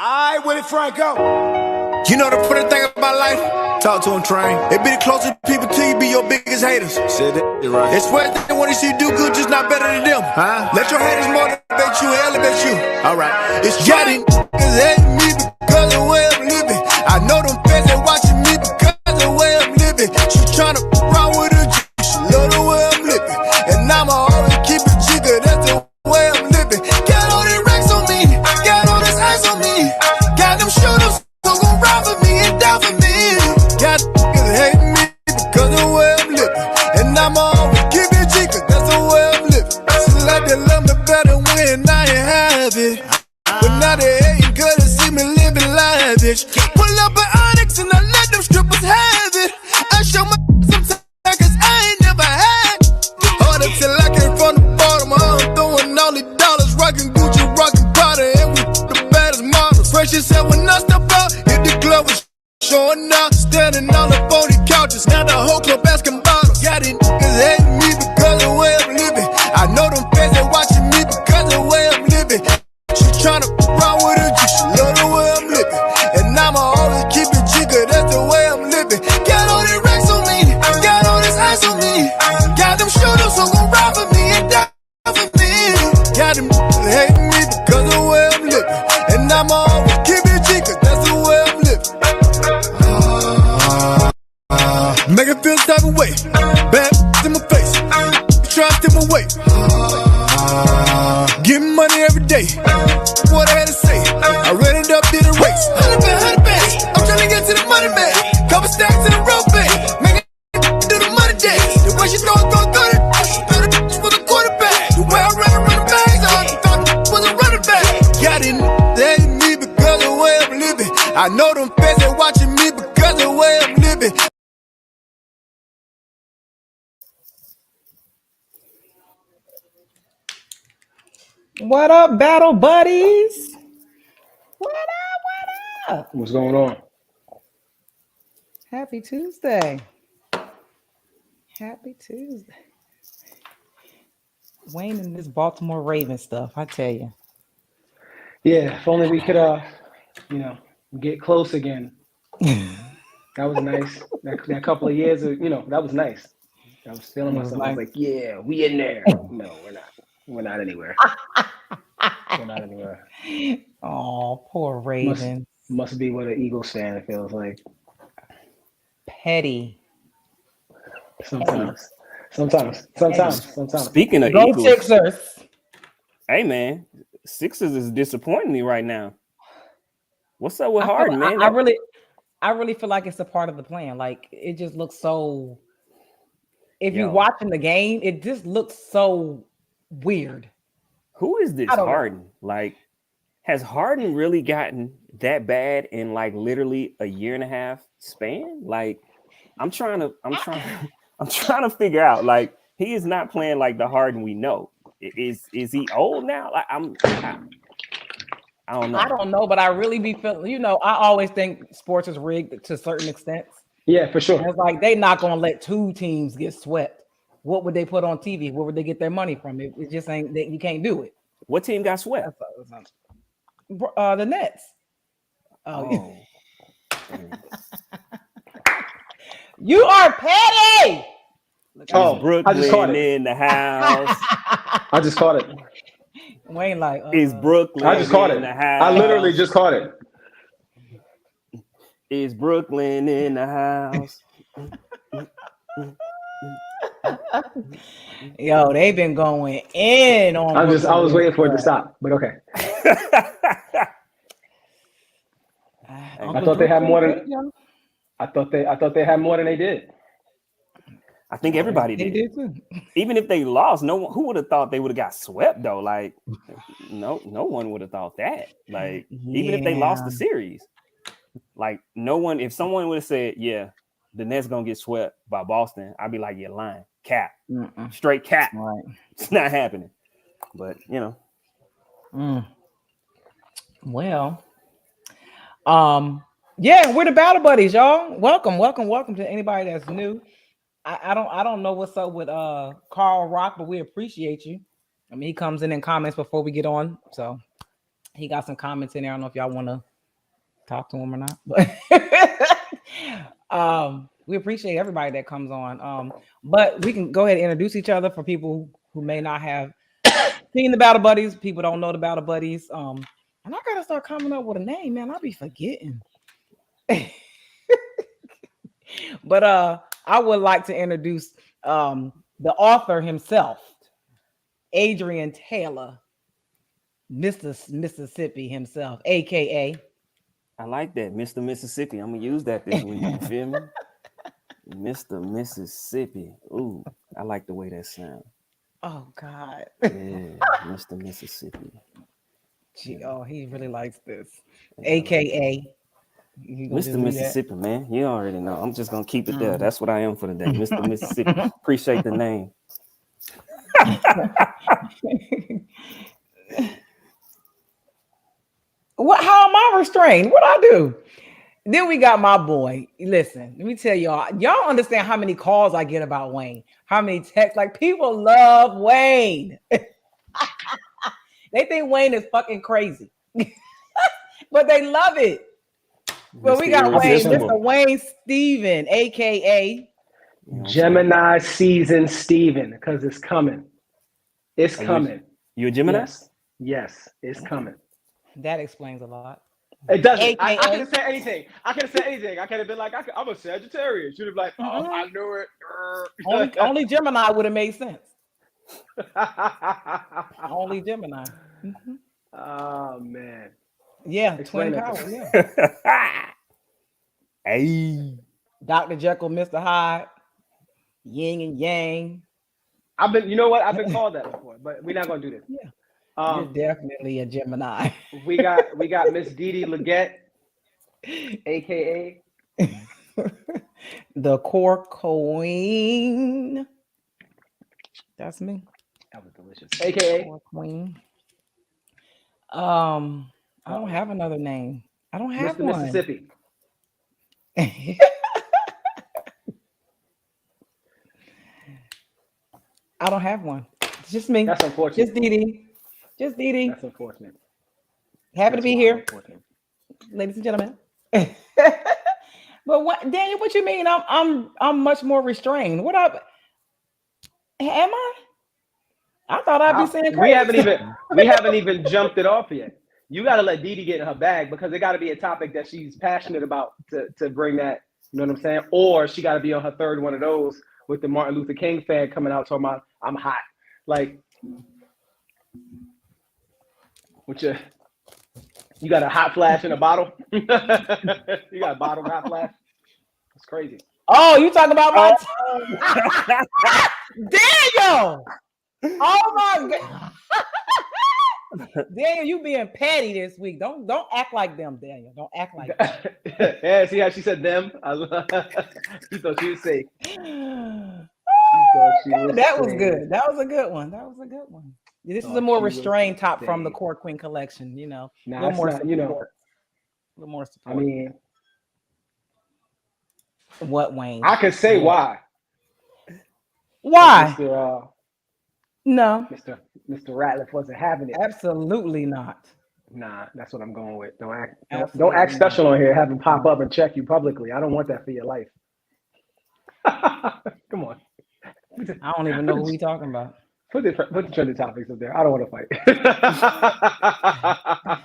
I Willie Franco. You know the funny thing about life? Talk to him, train. It be the closest people to you, be your biggest haters. Said that right. They swear that they want to see you do good, just not better than them. Huh? Let your haters motivate you and elevate you. Alright. It's Johnny niggas hating me because of the way I'm living. I know them fans ain't watching me because of the way I'm living. She tryna run with a G, she love the way I'm living. And I'ma always keep it jigger, that's the way I'm living. Got all these racks on me, got all this ice on me. Got them shooters, so gon' ride for me and die for me. Got niggas hating me because of the way I'm living. And I'ma always keep it jigger, that's the way I'm living. She like they love me better when I ain't have it. But now they hating cause they see me living lavish. Pull up an Onyx and I let them strippers have it. I show my sometimes cause I ain't never had. Hard up till I came from the bottom. I'm throwing all these dollars, rockin' Gucci, rockin' Prada, and we the baddest models. Fresh as hell when I step out, hit the club was showing up. Standing all up on these couches, now the whole club asking bottles. Got these niggas hating me because of the way I'm living. I know them fans ain't watching me because of the way I'm living. She tryna run with a G, she love the way I'm living. And I'ma always keep it jigger, that's the way I'm living. Got all these racks on me, got all this ice on me. Got them shooters who gon' ride for me and die for me. Got them hating me because of the way I'm living. And I'ma always keep it jigger, that's the way I'm living. Make it feel type of way, bad in my face, try to steal my way. Getting money every day, what I had to say, I ran it up, did a race. 100 bands, I'm trying to get to the money bag. Couple stacks in the road bag, make it do the money days. The way she throw it for the quarterback. The way I run the bags, I thought it was a running back. Got it, they hate me because of the way I'm living. I know them fans ain't watching me because of the way I'm living. What up, battle buddies? What up? What's going on? Happy Tuesday. Happy Tuesday. Wayne and this Baltimore Ravens stuff, I tell you. Yeah, if only we could, get close again. That was nice. That couple of years, that was nice. I was feeling myself. Nice. I was like, yeah, we in there. No, we're not. We're not anywhere. We're not anywhere. Oh, poor Ravens. Must be what an Eagles fan feels like. Petty. Sometimes. Speaking of Go Eagles, Sixers. Hey man, Sixers is disappointing me right now. What's up with Harden, man? I really feel like it's a part of the plan. Like it just looks so. If you're watching the game, it just looks so weird. Who is this Harden? Like, has Harden really gotten that bad in like literally a year and a half span? Like, I'm trying to figure out. Like, he is not playing like the Harden we know. Is he old now? Like, I don't know. I don't know, but I really be feeling. I always think sports is rigged to certain extents. Yeah, for sure. And it's like they're not gonna let two teams get swept. What would they put on TV? Where would they get their money from? It just ain't. You can't do it. What team got swept? The Nets. Oh. You are petty. Brooklyn I just caught it. In the house. I just caught it. Wayne like is Brooklyn? I just caught it. I literally just caught it. Is Brooklyn in the house? Yo, they've been going in on. I was waiting for it to stop, but okay. I thought they had more than. I thought they had more than they did. I think everybody did. They did too. Even if they lost, no one who would have thought they would have got swept though. Like, no one would have thought that. Like, even if they lost the series, like no one. If someone would have said, "Yeah, the Nets gonna get swept by Boston," I'd be like, "You're lying, cap, straight cap. Right. It's not happening." But Well, yeah, we're the battle buddies, y'all. Welcome to anybody that's new. I don't know what's up with Carl Rock, but we appreciate you. I mean, he comes in and comments before we get on, so he got some comments in there. I don't know if y'all want to talk to him or not. But we appreciate everybody that comes on. But we can go ahead and introduce each other for people who may not have seen the Battle Buddies. People don't know the Battle Buddies. And I gotta start coming up with a name, man. I'll be forgetting. But I would like to introduce the author himself, Adrian Taylor, Mr. Mississippi himself, aka. I like that, Mr. Mississippi. I'm gonna use that this week. You feel me? Mr. Mississippi. Ooh, I like the way that sounds. Oh God. Yeah, Mr. Mississippi. Gee, oh, he really likes this. AKA Mr. Mississippi, man. You already know. I'm just gonna keep it there. That's what I am for the day. Mr. Mississippi. Appreciate the name. What? How am I restrained? What I do? Then we got my boy. Listen, let me tell y'all. Y'all understand how many calls I get about Wayne? How many texts? Like, people love Wayne. They think Wayne is fucking crazy, but they love it. But we got Wayne, Mr. Wayne Steven, aka Gemini season Steven, because it's coming. It's coming. You a Gemini? Yes, it's coming. That explains a lot. It doesn't. I could have said anything. I could have been like, I'm a Sagittarius. You'd have been like, oh, I knew it. Only Gemini would have made sense. Only Gemini. Mm-hmm. Oh man. Yeah, Explain twin power. Yeah. Hey. Dr. Jekyll, Mr. Hyde, Yin and Yang. You know what? I've been called that before, but we're not gonna do this. Yeah. You're definitely a Gemini. we got Miss Dee Legette, aka the Core Queen. That's me. That was delicious. AKA Core Queen. I don't have another name. I don't have Mr. one. Mississippi. I don't have one. It's just me. That's unfortunate. Just Dee. Just Dee. That's unfortunate. Happy to be here, ladies and gentlemen. But what, Daniel? What you mean? I'm much more restrained. What up? Am I? I thought I'd be saying crazy. We haven't even jumped it off yet. You got to let Dee get in her bag, because it got to be a topic that she's passionate about to bring that. You know what I'm saying? Or she got to be on her third one of those with the Martin Luther King fan coming out talking about I'm hot. Like, you got a hot flash in a bottle? You got a bottle hot flash? It's crazy. Oh, you talking about my Daniel? Oh my God. Daniel, you being petty this week. Don't act like them, Daniel. Don't act like them. Yeah, see how she said them? She thought she was safe. That was good. That was a good one. This is a more restrained top from the Core Queen collection, you know. Nah, a little more not, support. you know. A little more support. I mean, what, Wayne? I could say why. Why? No. Mr. Ratliff wasn't having it. Absolutely not. Nah, that's what I'm going with. Don't act special on here. Have him pop up and check you publicly. I don't want that for your life. Come on. I don't even know who we talking about. Put the trending topics up there. I don't want to fight.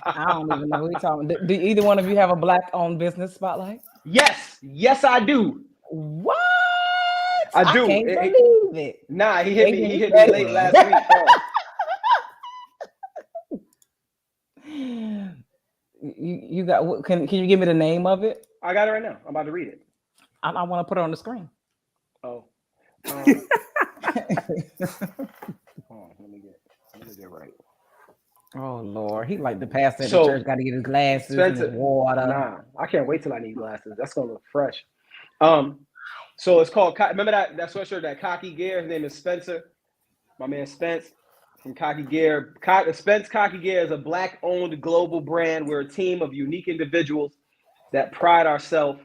I don't even know who we talking about. Do either one of you have a black-owned business spotlight? Yes, I do. What? I do. I can't believe it. Nah, he hit me late last week. You got? Can you give me the name of it? I got it right now. I'm about to read it. I want to put it on the screen. Oh. Let me get right. Oh Lord, he like the pastor at the church. Got to get his glasses and his water. Nah, I can't wait till I need glasses. That's gonna look fresh. So it's called. Remember that sweatshirt, that Cocky Gear. His name is Spencer. My man Spence from Cocky Gear. Spence Cocky Gear is a black-owned global brand. We're a team of unique individuals that pride ourselves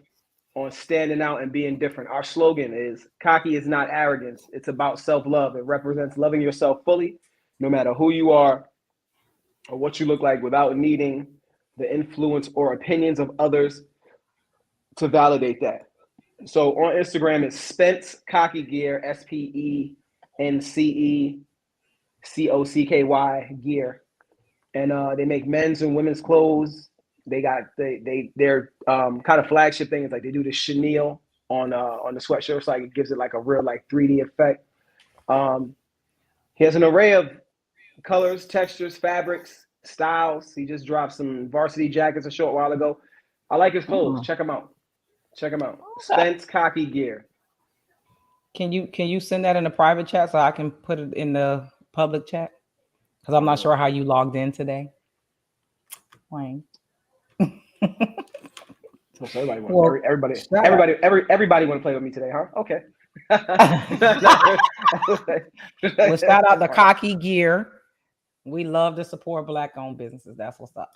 on standing out and being different. Our slogan is, cocky is not arrogance. It's about self-love. It represents loving yourself fully, no matter who you are or what you look like, without needing the influence or opinions of others to validate that. So on Instagram, it's Spence Cocky Gear, SPENCECOCKY Gear, and they make men's and women's clothes. They got their kind of flagship thing is like they do the chenille on the sweatshirt, so like it gives it like a real like 3D effect. He has an array of colors, textures, fabrics, styles. He just dropped some varsity jackets a short while ago. I like his clothes. Check them out. Spence Cocky Gear. Can you send that in a private chat so I can put it in the public chat? Because I'm not sure how you logged in today. Wayne. So everybody want to play with me today, huh? Okay. Well, shout out to Cocky Gear. We love to support Black-owned businesses. That's what's up.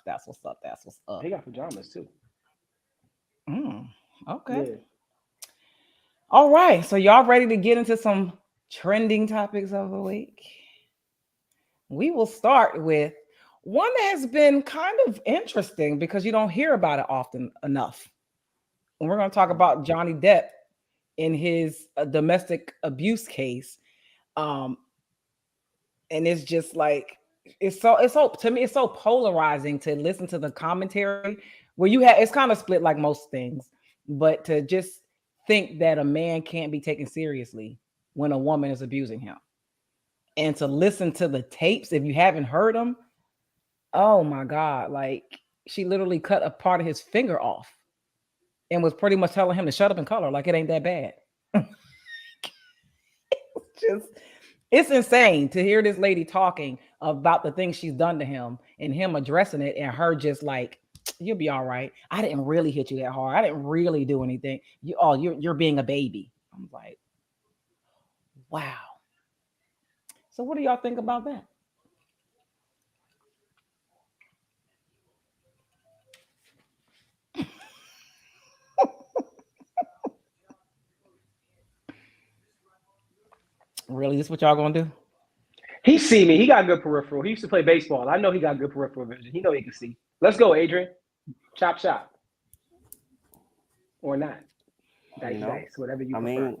He got pajamas too. Okay. Yeah. All right. So y'all ready to get into some trending topics of the week? We will start with one that has been kind of interesting because you don't hear about it often enough. And we're going to talk about Johnny Depp in his domestic abuse case. And it's just like, it's so to me, it's so polarizing to listen to the commentary where it's kind of split like most things, but to just think that a man can't be taken seriously when a woman is abusing him. And to listen to the tapes, if you haven't heard them, oh my God, like she literally cut a part of his finger off and was pretty much telling him to shut up and color, like it ain't that bad. It's insane to hear this lady talking about the things she's done to him and him addressing it and her just like, you'll be all right. I didn't really hit you that hard. I didn't really do anything. You're being a baby. I'm like, wow. So what do y'all think about that? Really? This is what y'all gonna do? He see me. He got good peripheral. He used to play baseball. I know he got good peripheral vision. He know he can see. Let's go, Adrian. Chop. Or not. Dice, whatever you prefer. Mean,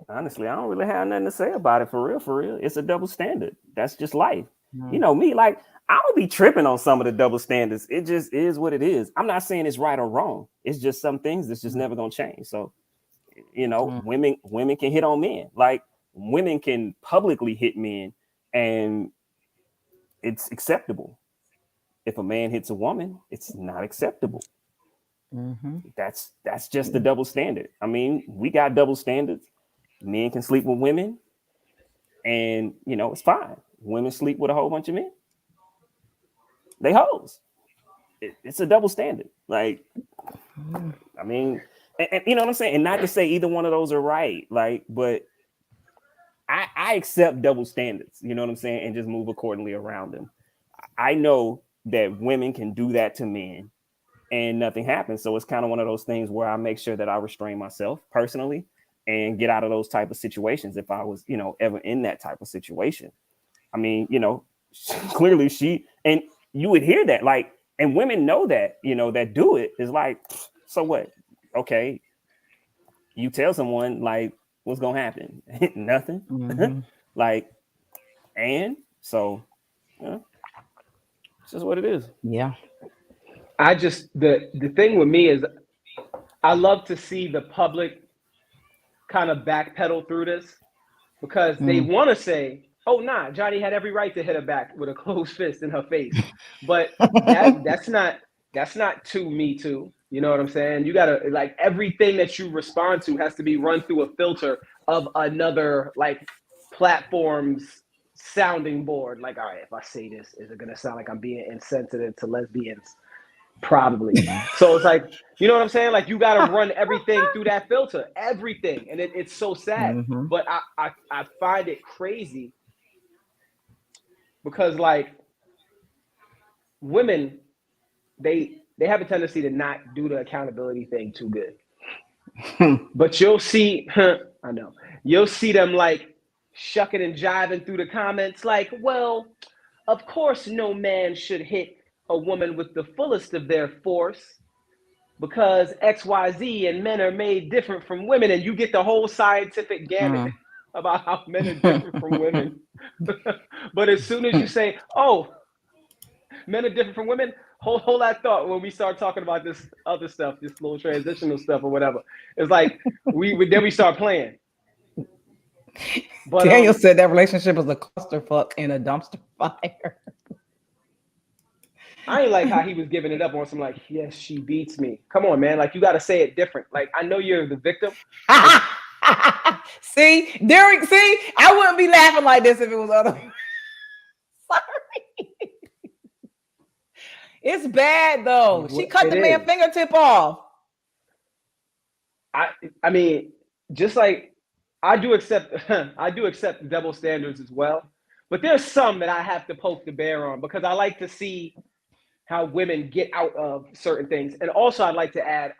honestly, I don't really have nothing to say about it for real. It's a double standard. That's just life. You know me, like I don't be tripping on some of the double standards. It just is what it is. I'm not saying it's right or wrong. It's just some things that's just never gonna change. So, women can hit on men. Like women can publicly hit men and it's acceptable. If a man hits a woman, it's not acceptable. That's just the double standard. I mean, we got double standards. Men can sleep with women and it's fine. Women sleep with a whole bunch of men. They hoes. It's a double standard. Like, I mean, and you know what I'm saying? And not to say either one of those are right, like, but I accept double standards, you know what I'm saying? And just move accordingly around them. I know that women can do that to men and nothing happens. So it's kind of one of those things where I make sure that I restrain myself personally and get out of those type of situations if I was, ever in that type of situation. I mean, clearly and you would hear that, like, and women know that, that do it is like, so what? Okay. You tell someone like, what's going to happen? Nothing. Like, and so, it's just what it is. Yeah. I just, the thing with me is I love to see the public kind of backpedal through this because they want to say, oh, nah, Johnny had every right to hit her back with a closed fist in her face. But that's not too Me Too. You know what I'm saying? You gotta, like, everything that you respond to has to be run through a filter of another like platform's sounding board. Like, all right, if I say this, is it gonna sound like I'm being insensitive to lesbians? Probably. So it's like, you know what I'm saying? Like, you gotta run everything through that filter, everything, and it's so sad. But I find it crazy because like women, they have a tendency to not do the accountability thing too good. But you'll see, I know, you'll see them like shucking and jiving through the comments like, well, of course no man should hit a woman with the fullest of their force because XYZ and men are made different from women, and you get the whole scientific gamut about how men are different from women. But as soon as you say, oh, men are different from women, hold that thought when we start talking about this other stuff, this little transitional stuff or whatever. It's like then we start playing. But Daniel said that relationship was a clusterfuck and a dumpster fire. I ain't like how he was giving it up on some like, yes, she beats me. Come on, man. Like, you got to say it different. Like, I know you're the victim. See, I wouldn't be laughing like this if it was other. Sorry. It's bad though. She cut the man's fingertip off. I mean, just like I do accept double standards as well. But there's some that I have to poke the bear on because I like to see how women get out of certain things. And also I'd like to add,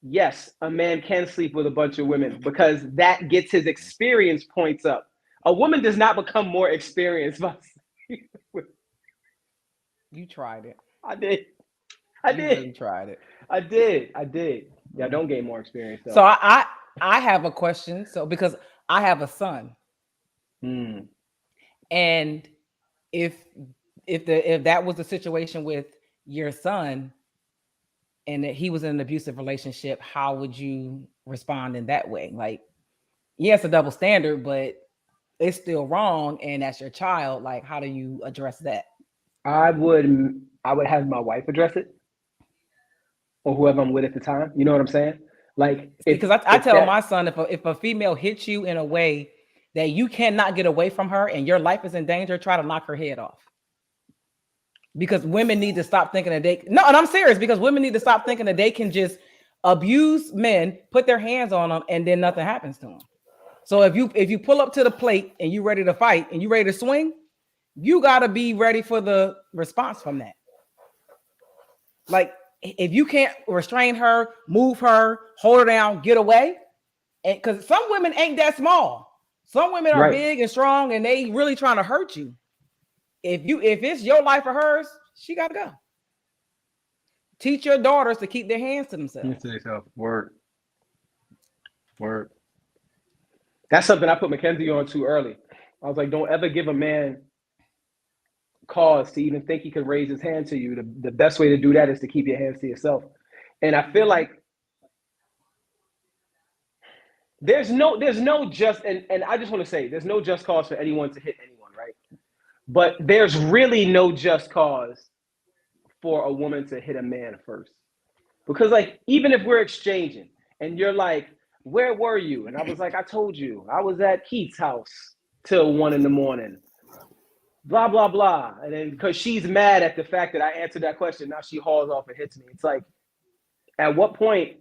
yes, a man can sleep with a bunch of women because that gets his experience points up. A woman does not become more experienced by sleeping with. You tried it. I did. Really tried it. I did. Yeah, don't gain more experience though. So I have a question. So because I have a son. And if that was the situation with your son and that he was in an abusive relationship, how would you respond in that way? Like, yeah, it's a double standard, but it's still wrong, and that's your child. Like, how do you address that? I would have my wife address it, or whoever I'm with at the time. You know what I'm saying? Like, because I tell my son, if a female hits you in a way that you cannot get away from her and your life is in danger, try to knock her head off. Because women need to stop thinking that and I'm serious, because women need to stop thinking that they can just abuse men, put their hands on them, and then nothing happens to them. So if you pull up to the plate and you ready to fight and you ready to swing, you got to be ready for the response from that. Like, if you can't restrain her, move her, hold her down, get away, and because some women ain't that small. Some women are big and strong, and they really trying to hurt you. If it's your life or hers, she got to go. Teach your daughters to keep their hands to themselves. Word. That's something I put Mackenzie on too early. I was like, don't ever give a man cause to even think he could raise his hand to you. The best way to do that is to keep your hands to yourself. And I feel like there's no just, and I just want to say, there's no just cause for anyone to hit anyone, right? But there's really no just cause for a woman to hit a man first. Because like, even if we're exchanging and you're like, where were you? And I was like, I told you, I was at Keith's house till 1 a.m. Blah, blah, blah. And then because she's mad at the fact that I answered that question, now she hauls off and hits me. It's like, at what point,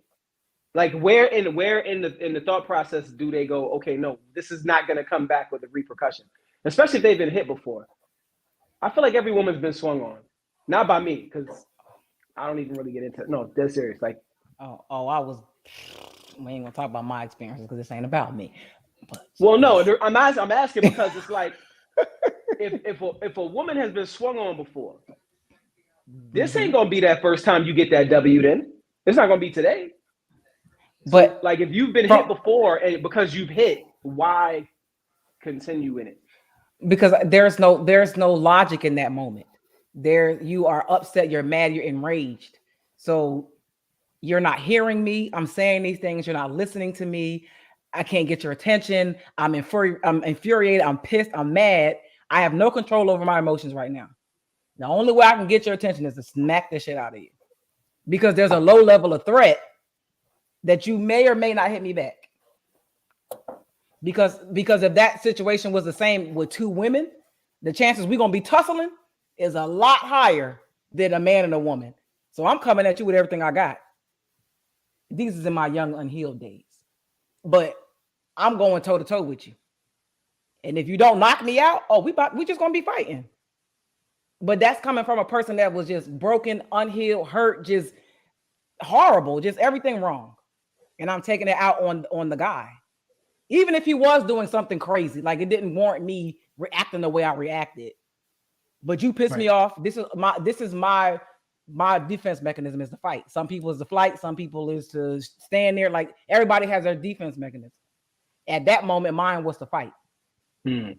like where in the thought process do they go, okay, no, this is not going to come back with a repercussion, especially if they've been hit before. I feel like every woman's been swung on, not by me, because I don't even really get into it. No, dead serious. Like, we ain't gonna talk about my experiences because this ain't about me. But, well, no, I'm asking because it's like, if a woman has been swung on before, this ain't gonna be that first time you get that W. Then it's not gonna be today. But so, like, if you've been hit before and because you've hit, why continue in it? Because there's no logic in that moment. There, you are upset, you're mad, you're enraged. So you're not hearing me. I'm saying these things. You're not listening to me. I can't get your attention. I'm infuriated. I'm pissed. I'm mad. I have no control over my emotions right now. The only way I can get your attention is to smack the shit out of you, because there's a low level of threat that you may or may not hit me back. Because if that situation was the same with two women, the chances we're going to be tussling is a lot higher than a man and a woman. So I'm coming at you with everything I got. These is in my young unhealed days. But I'm going toe to toe with you. And if you don't knock me out, we just going to be fighting. But that's coming from a person that was just broken, unhealed, hurt, just horrible, just everything wrong. And I'm taking it out on the guy. Even if he was doing something crazy, like it didn't warrant me reacting the way I reacted. But you piss me off. This is my defense mechanism is to fight. Some people is to fight. Some people is to stand there. Like everybody has their defense mechanism. At that moment, mine was to fight. Because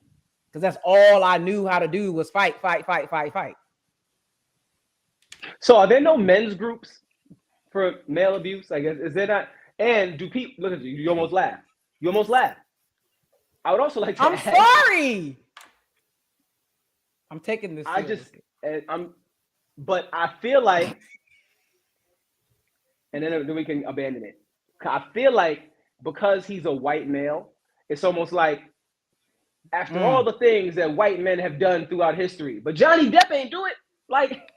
that's all I knew how to do was fight. So are there no men's groups for male abuse? I guess is there not? And do people look at you? You almost laugh. I would also like to. I'm sorry. I'm taking this. But I feel like, and then we can abandon it. I feel like because he's a white male, it's almost like after all the things that white men have done throughout history, but Johnny Depp ain't do it. Like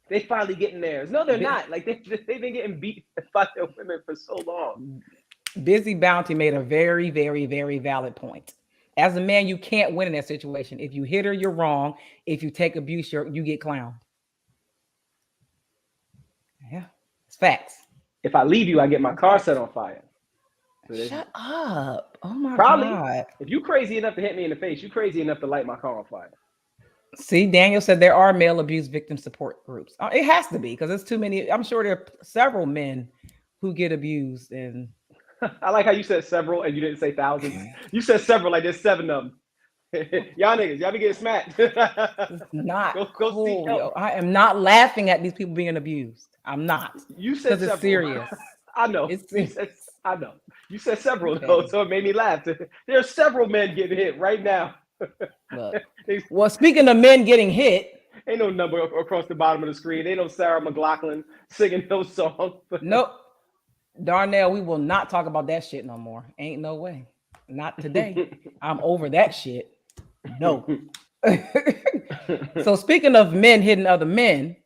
they finally getting theirs. No, they're not. Like they've been getting beat by their women for so long. Busy Bounty made a very, very, very valid point. As a man, you can't win in that situation. If you hit her, you're wrong. If you take abuse, you get clowned. Yeah, it's facts. If I leave you, I get my car set on fire. So shut up. Oh my God. If you crazy enough to hit me in the face, you crazy enough to light my car on fire. See, Daniel said there are male abuse victim support groups. It has to be because there's too many. I'm sure there are several men who get abused. And I like how you said several and you didn't say thousands. You said several, like there's 7 of them. Y'all niggas, y'all be getting smacked. It's not go cool, seek help. yo. I am not laughing at these people being abused. I'm not. You said it's serious. I know. I know. You said several though, so it made me laugh. There are several men getting hit right now. Look, well, speaking of men getting hit, ain't no number across the bottom of the screen. Ain't no Sarah McLachlan singing those songs. Nope. Darnell, we will not talk about that shit no more. Ain't no way. Not today. I'm over that shit. No. So speaking of men hitting other men,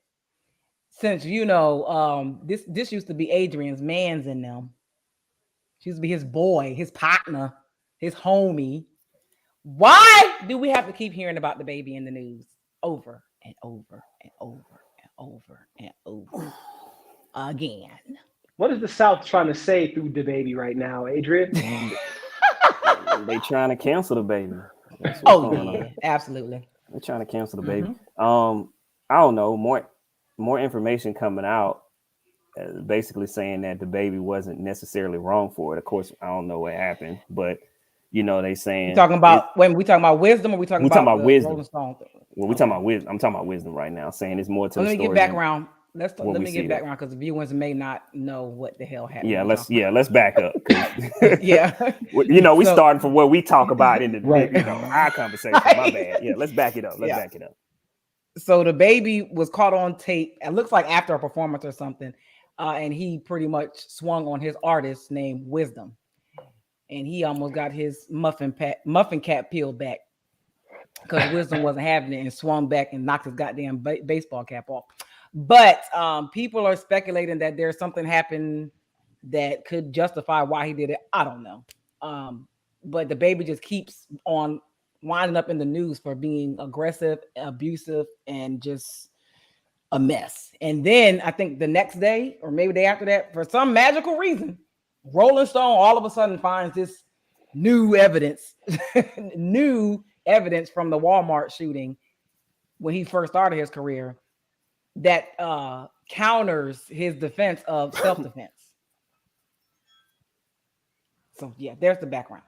since you know, this used to be Adrian's mans in them. She used to be his boy, his partner, his homie. Why do we have to keep hearing about DaBaby in the news over and over and over and over and over again? What is the South trying to say through DaBaby right now, Adrian? They trying to cancel DaBaby. Absolutely. They're trying to cancel DaBaby. I don't know. More information coming out, basically saying that DaBaby wasn't necessarily wrong for it. Of course, I don't know what happened, but you know they saying. We talking about when we talking about wisdom, or we talking about wisdom? Rolling Stone thing? Well, we talking about wisdom. I'm talking about wisdom right now. Saying it's more to the story. Let me get background. Let me get background because the viewers may not know what the hell happened. Let's back up. Yeah, you know, we starting from where we talk about in the our conversation. Right. My bad. Yeah, let's back it up. Back it up. So DaBaby was caught on tape. It looks like after a performance or something, and he pretty much swung on his artist named Wisdom, and he almost got his muffin cap peeled back because Wisdom wasn't having it and swung back and knocked his goddamn baseball cap off. But people are speculating that there's something happened that could justify why he did it. I don't know. But DaBaby just keeps on winding up in the news for being aggressive, abusive, and just a mess. And then I think the next day or maybe the day after that, for some magical reason, Rolling Stone all of a sudden finds this new evidence from the Walmart shooting when he first started his career that counters his defense of self-defense. So yeah, there's the background.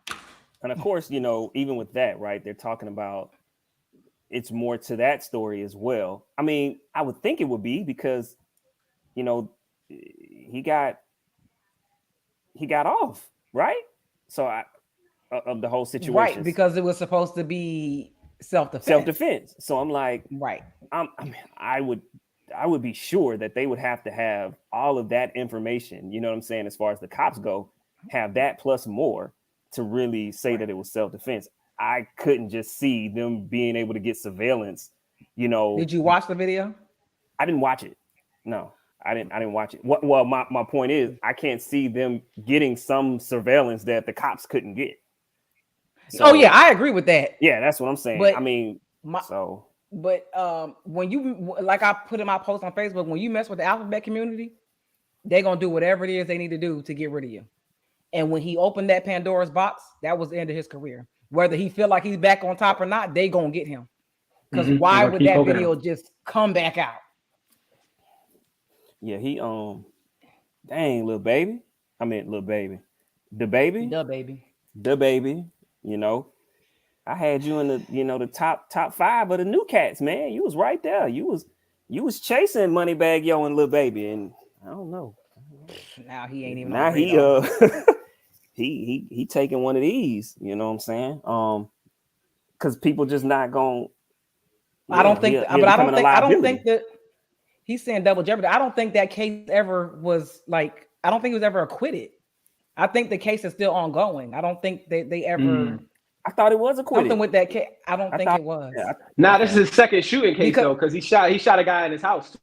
And of course, you know, even with that, right, they're talking about it's more to that story as well. I mean, I would think it would be because, you know, he got off, right? So of the whole situation. Right, because it was supposed to be self-defense. So I'm like, right. I would be sure that they would have to have all of that information, you know what I'm saying, as far as the cops go, have that plus more to really say that it was self-defense. I couldn't just see them being able to get surveillance, you know. Did you watch the video? I didn't watch it. No, I didn't watch it. Well, my point is I can't see them getting some surveillance that the cops couldn't get. So, yeah, I agree with that. Yeah, that's what I'm saying. But I mean, But when you, like I put in my post on Facebook, when you mess with the alphabet community, they're going to do whatever it is they need to do to get rid of you. And when he opened that Pandora's box, that was the end of his career. Whether he feel like he's back on top or not, they going to get him. Because why would that video just come back out? Yeah, he dang, little baby. I mean, little baby. DaBaby. You know, I had you in the the top 5 of the new cats, man. You was right there. You was chasing Moneybag Yo and Lil Baby, and I don't know. Now he ain't even. Now he he taking one of these. You know what I'm saying? Because people just not going. I don't think that he's saying double jeopardy. I don't think that case ever was like. I don't think he was ever acquitted. I think the case is still ongoing. I don't think they ever. I thought it was acquitted. Something with that case. I don't think it was. Yeah. Nah, this is his second shooting case though, because he shot a guy in his house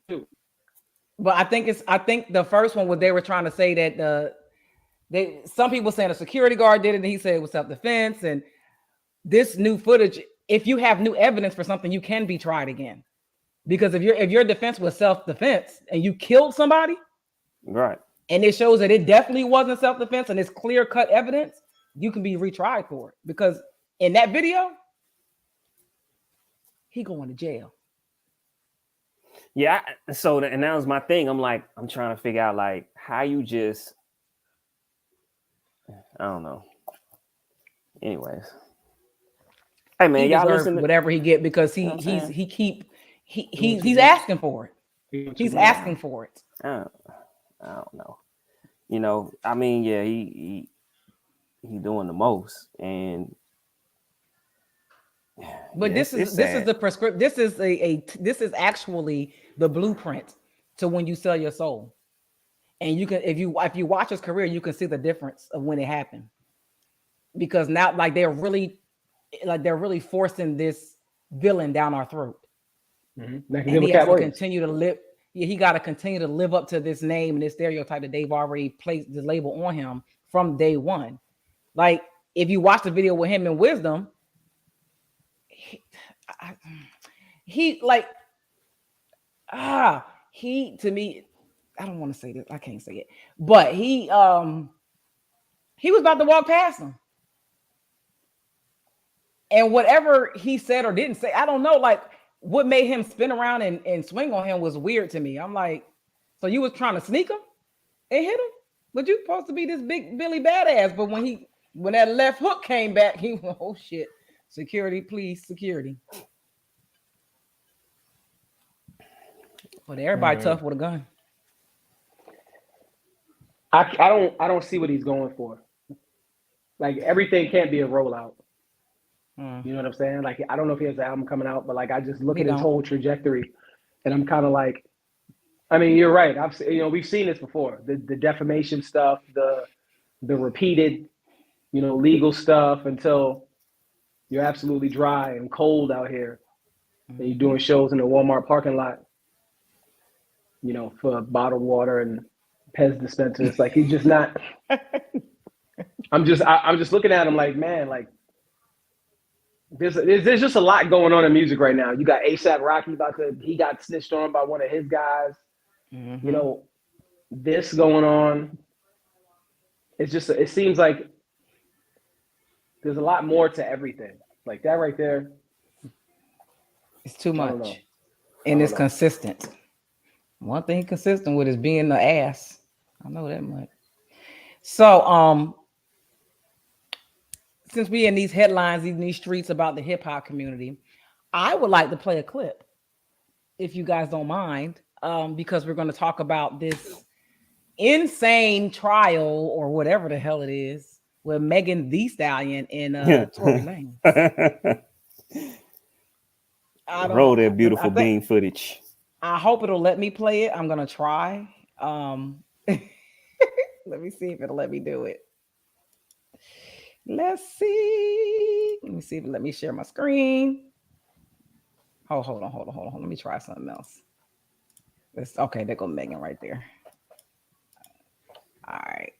too. But I think the first one was they were trying to say that some people saying a security guard did it, and he said it was self-defense. And this new footage, if you have new evidence for something, you can be tried again. Because if your defense was self-defense and you killed somebody, right, and it shows that it definitely wasn't self-defense and it's clear-cut evidence, you can be retried for it. Because in that video, he going to jail. Yeah, and that was my thing. I'm trying to figure out like how you just, I don't know. Anyways, hey man, y'all listen to whatever he get because he's asking for it. He's asking for it. I don't know. You know, I mean, yeah, he doing the most, and but yeah, this is the prescription. This is actually the blueprint to when you sell your soul, and you can if you watch his career, you can see the difference of when it happened, because now like they're really forcing this villain down our throat, and he has to continue to live. Yeah, he got to continue to live up to this name and this stereotype that they've already placed the label on him from day one. Like if you watch the video with him in Wisdom, he to me, I don't want to say this, I can't say it, but he was about to walk past him, and whatever he said or didn't say, I don't know, like what made him spin around and swing on him was weird to me. I'm like, so you was trying to sneak him and hit him, but you supposed to be this big Billy badass, but when that left hook came back, he went, oh shit, security, please, security. But everybody tough with a gun. I don't see what he's going for. Like everything can't be a rollout. You know what I'm saying? Like I don't know if he has an album coming out, but like I just look at his whole trajectory, and I'm kind of like, I mean, you're right. We've seen this before. The defamation stuff, the repeated, legal stuff until you're absolutely dry and cold out here, and you're doing shows in a Walmart parking lot, for bottled water and Pez dispensers. It's like he's just not. I'm just looking at him like, man, like there's just a lot going on in music right now. You got A$AP Rocky he got snitched on by one of his guys. This going on. It seems like there's a lot more to everything. Like that right there. It's too much. And it's consistent. One thing consistent with is being the ass. I know that much. So since we in these headlines, in these streets about the hip hop community, I would like to play a clip, if you guys don't mind, because we're going to talk about this insane trial or whatever the hell it is with Megan Thee Stallion and Tory Lanez. Roll that beautiful bean footage. I hope it'll let me play it. I'm gonna try. Let me see if it'll let me do it. Let's see. Let me see if it let me share my screen. Oh, hold on. Let me try something else. Okay, there go Megan right there. All right.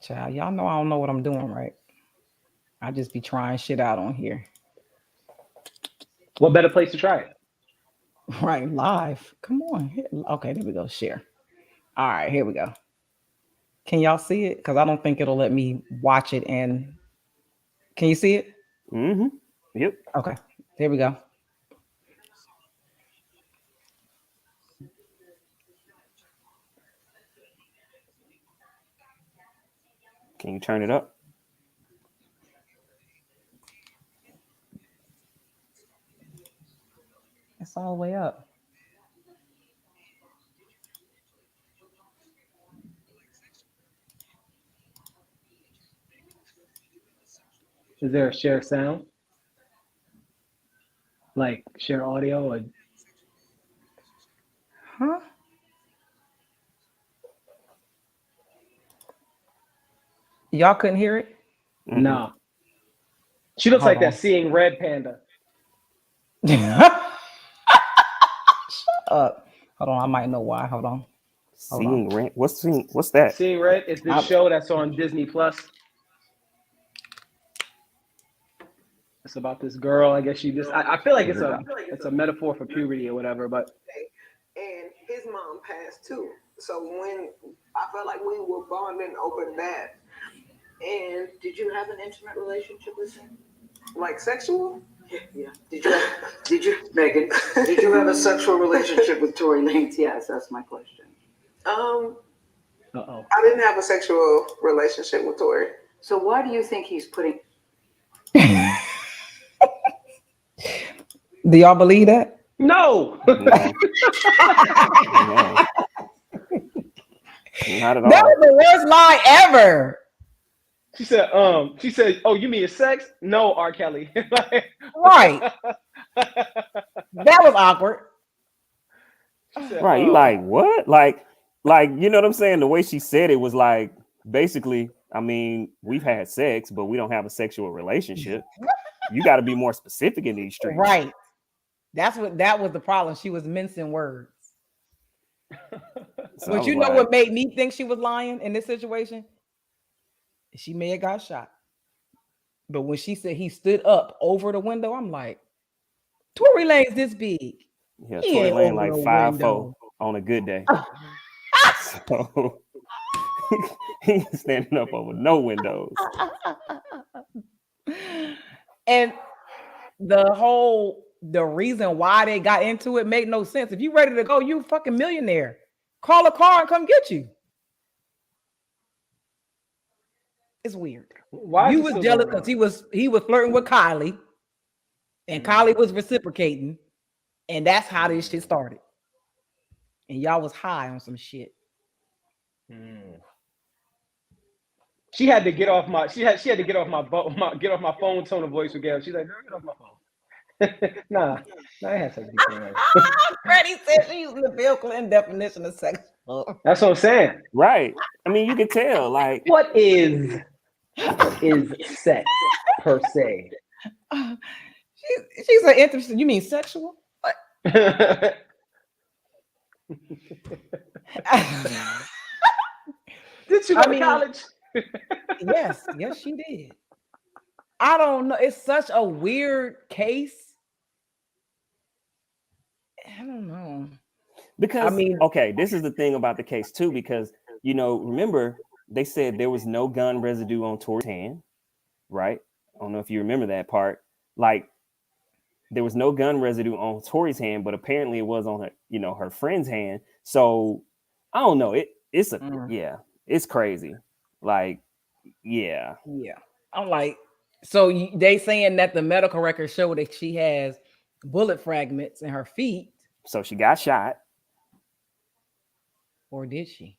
Child, y'all know I don't know what I'm doing, right? I just be trying shit out on here. What better place to try it? Right, live. Come on. Okay, there we go. Share. All right, here we go. Can y'all see it? Because I don't think it'll let me watch it. And can you see it? Mm-hmm. Yep. Okay, there we go. Can you turn it up? It's all the way up. Is there a share sound? Like share audio or Huh? Y'all couldn't hear it? Mm-hmm. no? She looks like that seeing red panda. Shut up. Hold on, I might know why. Hold on. Seeing Red. What's that? Seeing Red is this show that's on Disney Plus. It's about this girl. I guess she just. I feel like it's a metaphor for puberty or whatever. But and his mom passed too. So when I felt like we were bonding over that. And did you have an intimate relationship with him? Like sexual? Yeah. Did you, Megan? Did you have a sexual relationship with Tory Lanez? Yes, that's my question. I didn't have a sexual relationship with Tory. So why do you think he's putting? Do y'all believe that? no. No. Not at all. That was the worst lie ever. She said, oh, you mean sex? No, R. Kelly. Right. That was awkward. Said, Right. You like what? Like, you know what I'm saying? The way she said it was like, basically, I mean, we've had sex, but we don't have a sexual relationship. You got to be more specific in these streets. Right. That was the problem. She was mincing words. So But you know what made me think she was lying in this situation? She may have got shot. But when she said he stood up over the window, I'm like, Tory Lane's this big. Yeah, Tory Lane like 5'4" on a good day. So he's standing up over no windows. And the reason why they got into it made no sense. If you ready to go, you a fucking millionaire. Call a car and come get you. It's weird. Why you was jealous because he was flirting with Kylie, and Kylie was reciprocating, and that's how this shit started. And y'all was high on some shit. She had to get off my. She had to get off my phone tone of voice with Gail. She's like, girl, get off my phone. nah, I had sex before. Freddie said she using the Bill Clinton definition of sex. That's what I'm saying. Right. I mean, you can tell. Like, what is sex per se? She's an interesting. You mean sexual? What? Did you go to college? Yes, she did. I don't know. It's such a weird case. I don't know. Because, I mean, okay, this is the thing about the case too, because, you know, remember, they said there was no gun residue on Tory's hand, right? I don't know if you remember that part. Like, there was no gun residue on Tory's hand, but apparently it was on her, you know, her friend's hand. So I don't know. It's crazy. Like, yeah. I'm like, so they saying that the medical records show that she has bullet fragments in her feet. So she got shot. Or did she?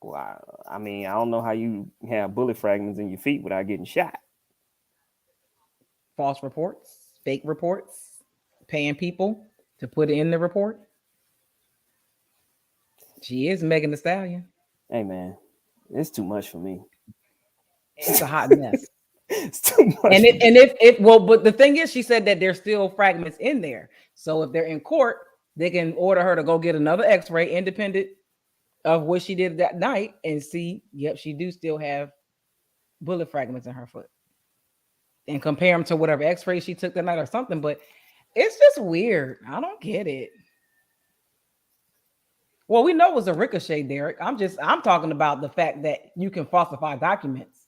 Well, I mean, I don't know how you have bullet fragments in your feet without getting shot. False reports, fake reports, paying people to put it in the report. She is Megan Thee Stallion. Hey, man, it's too much for me. It's a hot mess. It's too much. But the thing is, she said that there's still fragments in there. So if they're in court, they can order her to go get another X-ray, independent of what she did that night, and see, yep, she do still have bullet fragments in her foot, and compare them to whatever X-ray she took that night or something. But it's just weird. I don't get it. Well, we know it was a ricochet, Derek. I'm talking about the fact that you can falsify documents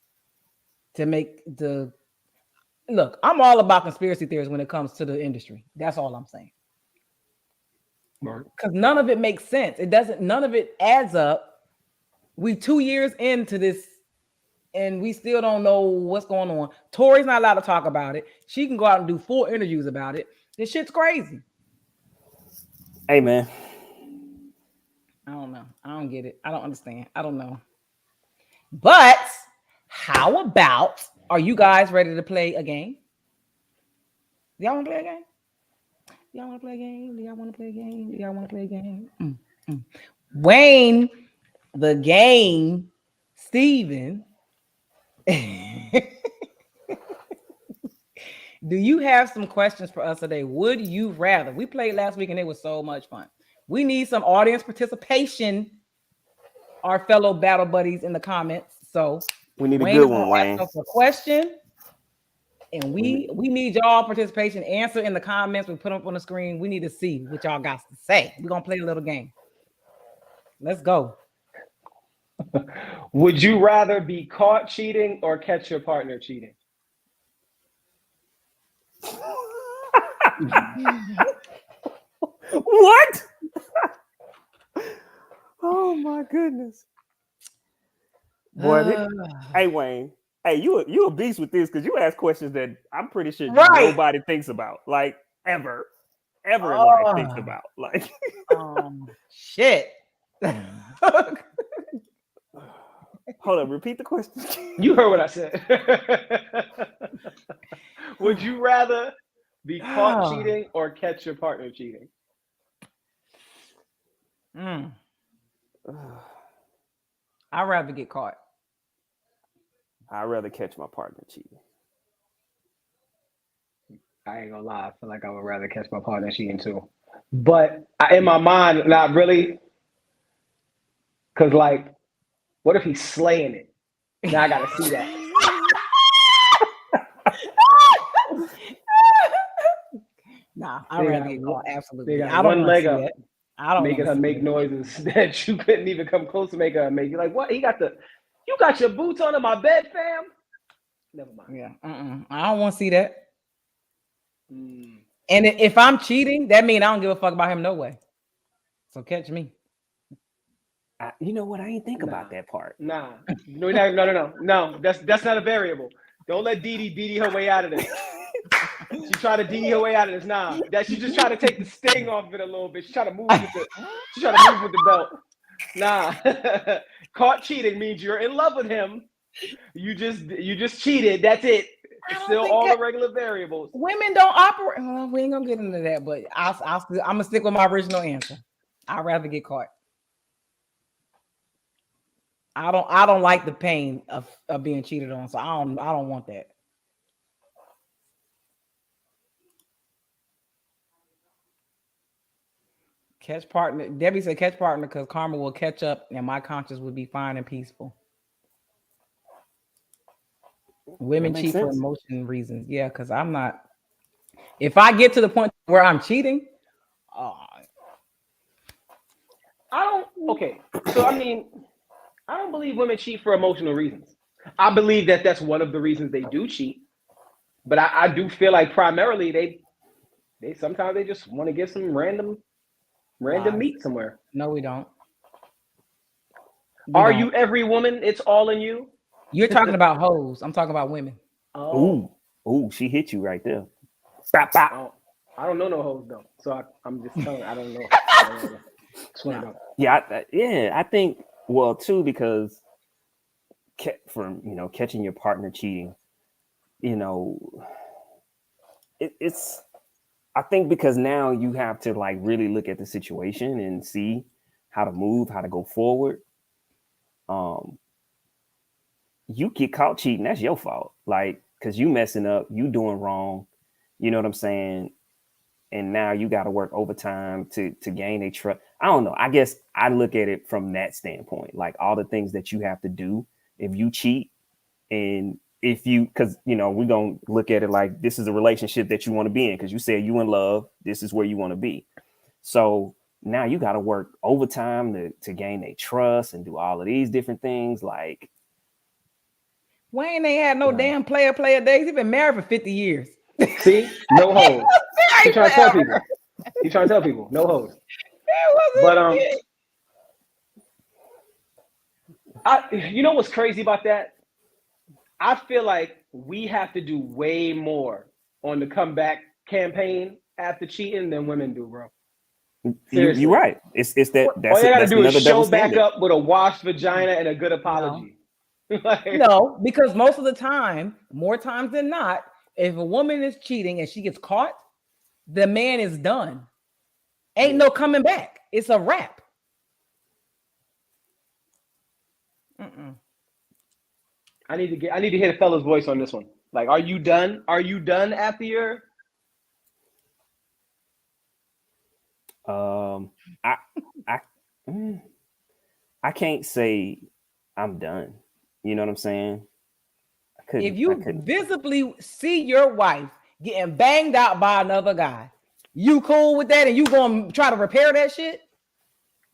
to make the look. I'm all about conspiracy theories when it comes to the industry. That's all I'm saying. Because none of it makes sense. None of it adds up We 2 years into this, and we still don't know what's going on. Tori's not allowed to talk about it. She can go out and do full interviews about it. This shit's crazy. Hey, man. I don't know. I don't get it. I don't understand. I don't know. But how about, are you guys ready to play a game? Y'all want to play a game? Y'all want to play a game? Do y'all want to play a game? Do y'all want to play a game? Wayne, the game, Steven. Do you have some questions for us today? Would you rather? We played last week and it was so much fun. We need some audience participation, our fellow battle buddies in the comments. So we need a good one, Wayne. Ask us a question, and we need y'all participation. Answer in the comments. We put them up on the screen. We need to see what y'all got to say. We're gonna play a little game. Let's go. Would you rather be caught cheating or catch your partner cheating? What? Oh my goodness. Boy, hey Wayne. Hey, you a beast with this because you ask questions that I'm pretty sure nobody thinks about, like ever in life thinks about. Like shit. Hold up, repeat the question. You heard what I said. Would you rather be caught cheating or catch your partner cheating? I'd rather get caught. I'd rather catch my partner cheating. I ain't gonna lie. I feel like I would rather catch my partner cheating too. But in my mind, not really. Because, like, what if he's slaying it? Now I gotta see that. Nah, I'd rather get caught. Absolutely. They I got don't one leg up. I don't making her make noises that you couldn't even come close to make her make. You're like, what? You got your boots under my bed, fam? Never mind. Yeah. I don't want to see that. And if I'm cheating, that means I don't give a fuck about him no way. So catch me. You know what? I ain't think about that part. No. That's not a variable. Don't let Dee her way out of this. She tried to Dee her way out of this. Nah, that she just tried to take the sting off of it a little bit. She tried to move with the belt. Nah, caught cheating means you're in love with him. You just cheated. That's it. It's still all the regular variables. Women don't operate. Well, we ain't gonna get into that, but I'm gonna stick with my original answer. I'd rather get caught. I don't like the pain of being cheated on, so I don't want that. Catch partner. Debbie said catch partner because karma will catch up and my conscience will be fine and peaceful. Women cheat for emotion reasons. Yeah, because I'm not. If I get to the point where I'm cheating, Okay, so I mean, I don't believe women cheat for emotional reasons. I believe that that's one of the reasons they do cheat, but I do feel like primarily they sometimes they just want to get some random meat somewhere. No, we don't. Are you every woman? It's all in you. You're talking about hoes. I'm talking about women. Oh, she hit you right there. Bop, bop. I don't know no hoes though, so I'm just telling. I don't know. I think too because catching your partner cheating, it's. I think because now you have to like really look at the situation and see how to move, how to go forward. You get caught cheating, that's your fault. Like, because you messing up, you doing wrong. You know what I'm saying? And now you got to work overtime to gain a trust. I don't know. I guess I look at it from that standpoint, like all the things that you have to do if you cheat. And because, we're going to look at it like this is a relationship that you want to be in because you said you in love. This is where you want to be. So now you got to work overtime to gain a trust and do all of these different things. Like, Wayne ain't had no damn player days. He's been married for 50 years. See? No hoes. He's trying to tell people. No hoes. But You know what's crazy about that? I feel like we have to do way more on the comeback campaign after cheating than women do, bro. Seriously. You're right. It's that. All you gotta that's do is show back standard. up with a washed vagina and a good apology. No, because most of the time, more times than not, if a woman is cheating and she gets caught, the man is done. Ain't no coming back. It's a wrap. I need to hear the fella's voice on this one. Like, are you done? Are you done after your? I can't say I'm done. You know what I'm saying? If you visibly see your wife getting banged out by another guy, you cool with that, and you gonna try to repair that shit?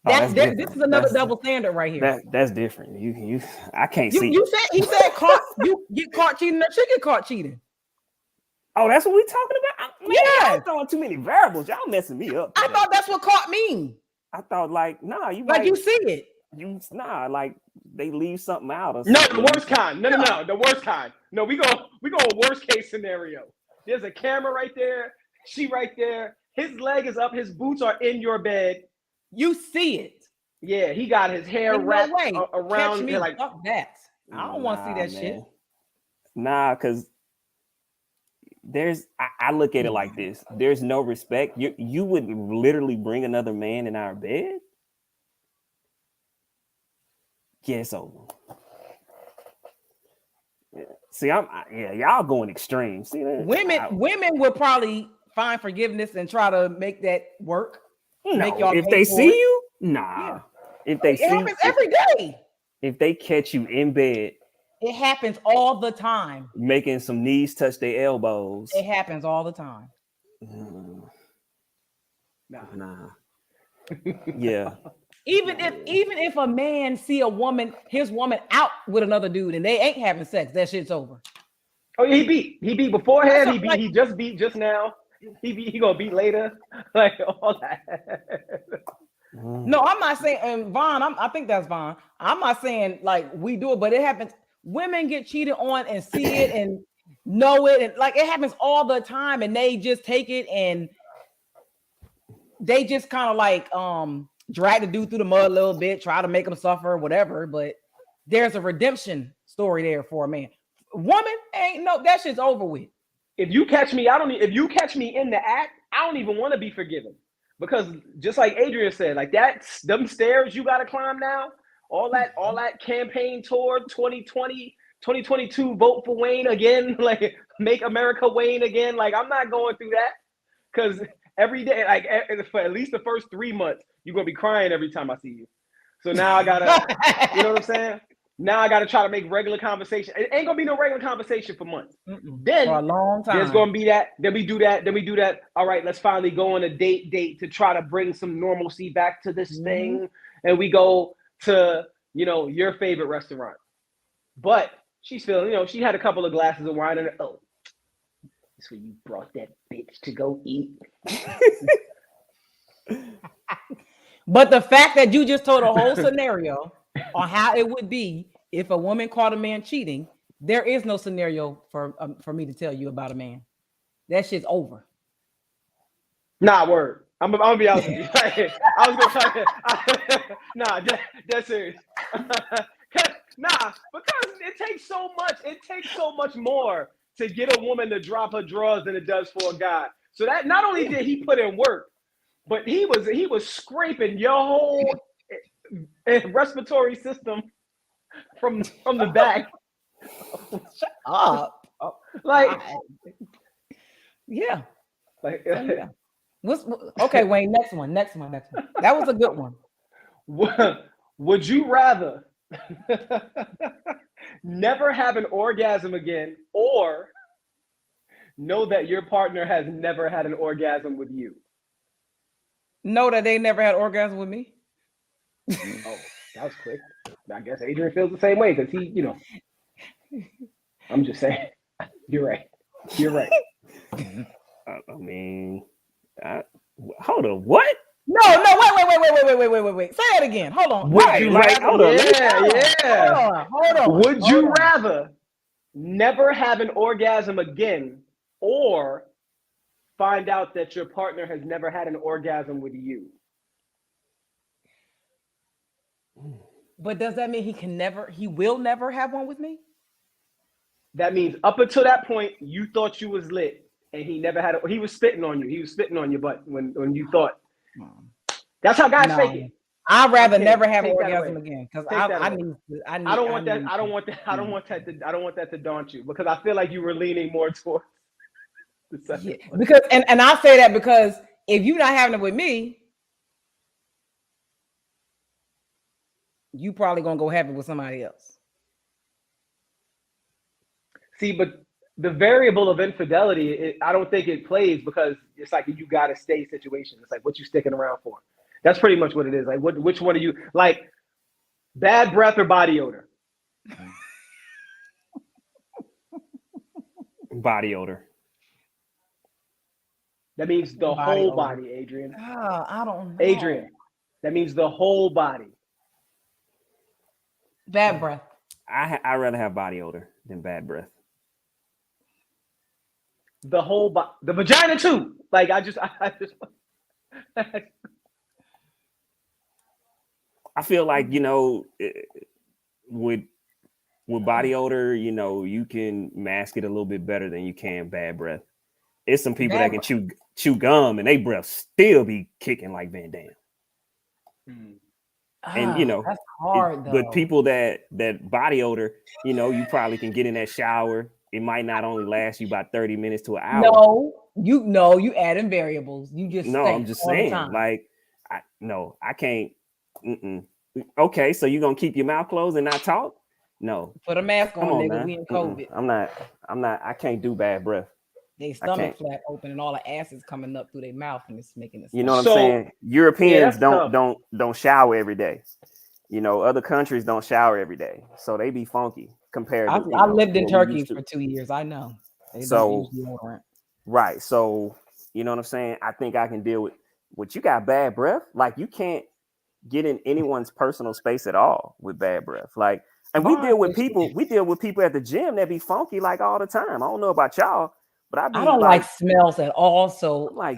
This is another double standard right here. That's different. You I can't see. He said caught. You get caught cheating, or she get caught cheating. Oh, that's what we talking about? Yeah, I'm throwing too many variables. Y'all messing me up today. I thought that's what caught mean. I thought you you see it. Like they leave something out or No, something. the worst kind. No, the worst kind. No, we go worst case scenario. There's a camera right there. She right there. His leg is up. His boots are in your bed. You see it. Yeah, he got his hair wrapped around me like fuck that. I don't want to see that shit. Nah, because I look at it like this. There's no respect. You would literally bring another man in our bed? Yeah, it's over. Yeah. See, y'all going extreme. See that? Women would probably find forgiveness and try to make that work. No, if they see you, nah. Yeah. If they see it happens every day. If they catch you in bed, it happens all the time. Making some knees touch their elbows. It happens all the time. Nah. Yeah. Even if a man see his woman out with another dude and they ain't having sex, that shit's over. Oh, he beat beforehand. He just beat just now. He gonna beat later. Like all that. No, I'm not saying, and Vaughn, I think that's Vaughn. I'm not saying like we do it, but it happens. Women get cheated on and see it and know it, and like it happens all the time, and they just take it and they just kind of like drag the dude through the mud a little bit, try to make him suffer, whatever. But there's a redemption story there for a man. Woman ain't that shit's over with. If you catch me, if you catch me in the act, I don't even want to be forgiven. Because just like Adrian said, like them stairs you gotta climb now, all that campaign tour, 2020, 2022, vote for Wayne again, like make America Wayne again. Like I'm not going through that. Because every day, like for at least the first 3 months, you're gonna be crying every time I see you. So now I gotta, you know what I'm saying? Now I gotta try to make regular conversation. It ain't gonna be no regular conversation for months. Then for a long time. There's gonna be that. Then we do that. Then we do that. All right, let's finally go on a date to try to bring some normalcy back to this thing. And we go to, your favorite restaurant. But she's feeling, she had a couple of glasses of wine and that's where you brought that bitch to go eat. But the fact that you just told a whole scenario on how it would be if a woman caught a man cheating, there is no scenario for me to tell you about a man. That shit's over. Nah, word. I'm gonna be honest with you. I was gonna try to. Nah, that's serious. Nah, because it takes so much. It takes so much more to get a woman to drop her drawers than it does for a guy. So that not only did he put in work, but he was scraping your whole respiratory system from the back. Shut up. Like, yeah. Like, yeah. Okay, Wayne, next one. That was a good one. Would you rather never have an orgasm again or know that your partner has never had an orgasm with you? Know that they never had an orgasm with me? Oh, that was quick. I guess Adrian feels the same way because he, I'm just saying. You're right. I mean, hold on. What? No, wait. Say that again. Hold on. Would you rather? hold on, Hold on. Would Hold you on. rather never have an orgasm again, or find out that your partner has never had an orgasm with you? But does that mean he will never have one with me? That means up until that point, you thought you was lit, and he never had. He was spitting on you. He was spitting on your butt when you thought. That's how guys fake it. I'd rather never have an orgasm again because I need. I don't want that. I don't want that. I don't want that to daunt you, because I feel like you were leaning more towards the second one. Because and I say that because if you're not having it with me, you probably gonna go have it with somebody else. See, but the variable of infidelity, I don't think it plays, because it's like you got to stay situation. It's like, what you sticking around for? That's pretty much what it is. Like, which one are you, like, bad breath or body odor? Body odor. That means the whole body, Adrian. I don't know. Adrian, that means the whole body. Bad breath. I'd rather have body odor than bad breath. The whole body, the vagina too. Like, I feel like, with body odor, you can mask it a little bit better than you can bad breath. It's some people that can chew gum and they breath still be kicking like Van Damme. And that's hard though. But people that body odor, you probably can get in that shower. It might not only last you about 30 minutes to an hour. You add in variables. You just I'm just saying, like, I can't. Okay, so you gonna keep your mouth closed and not talk? No. Put a mask on, nigga. We in COVID. I'm not. I can't do bad breath. They stomach flap open and all the acid's coming up through their mouth and it's making it. You know what I'm saying? Europeans don't shower every day. Other countries don't shower every day, so they be funky compared to. I lived in Turkey for 2 years. I know. Right. So you know what I'm saying? I think I can deal with you got bad breath. Like, you can't get in anyone's personal space at all with bad breath. Like, and we deal with people at the gym that be funky like all the time. I don't know about y'all, but I don't like smells at all. So I'm like,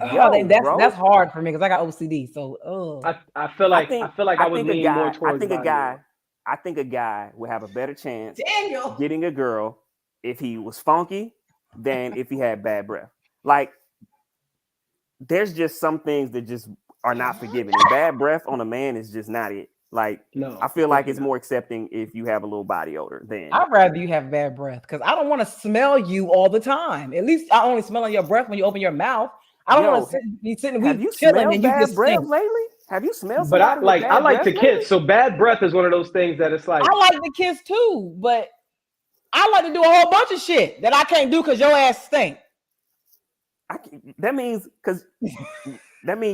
that's hard for me because I got OCD. So I feel like I would lean more towards I think a guy would have a better chance Daniel getting a girl if he was funky than if he had bad breath. Like, there's just some things that just are not forgiven. And bad breath on a man is just not it. Like, I feel like it's more accepting if you have a little body odor than. I'd rather you have bad breath because I don't want to smell you all the time. At least I only smell on your breath when you open your mouth. I don't want to be sitting. Have you smelled bad breath lately? Have you smelled? But I like to kiss. So bad breath is one of those things that it's like. I like to kiss too, but I like to do a whole bunch of shit that I can't do because your ass stink. That means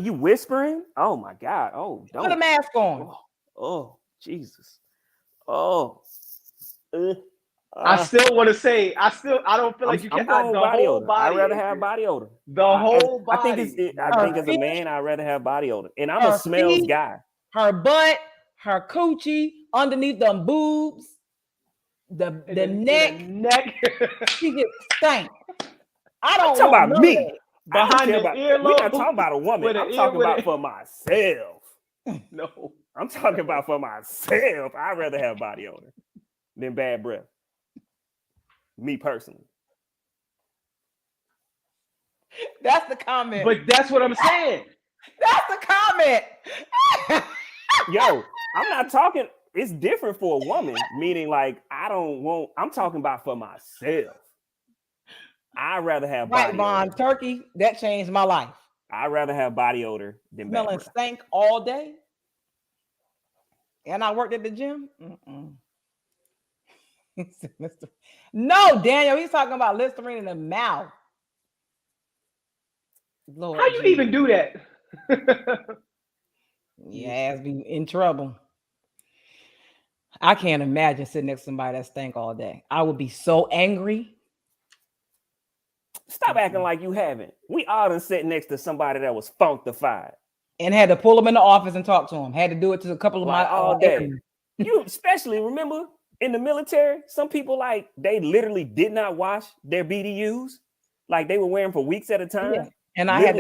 you whispering. Oh my God! Oh, don't put a mask on. Oh Jesus! Oh, I still want to say I don't feel like you can have the whole body. I'd rather have body odor. The whole body. I think as a man, I'd rather have body odor, and I'm a smells guy. Her butt, her coochie, underneath them boobs, the neck. She gets stank. I don't talk about me. Behind the earlobe. We're not talking about a woman. I'm talking about for myself. No. I'm talking about for myself. I'd rather have body odor than bad breath. Me personally. That's the comment. But that's what I'm saying. That's the comment. Yo, I'm not talking. It's different for a woman, meaning like I'm talking about for myself. I'd rather have body odor. Turkey, that changed my life. I'd rather have body odor than smelling stank all day. And I worked at the gym. No, Daniel, he's talking about Listerine in the mouth. Lord, how you even do that? Your ass be in trouble. I can't imagine sitting next to somebody that stank all day. I would be so angry. Stop acting like you haven't. We all done sitting next to somebody that was funkified. and had to pull him in the office and talk to him. Had to do it to a couple of like my all day. You especially remember in the military, some people like they literally did not wash their BDUs, like they were wearing for weeks at a time. Yeah. And I had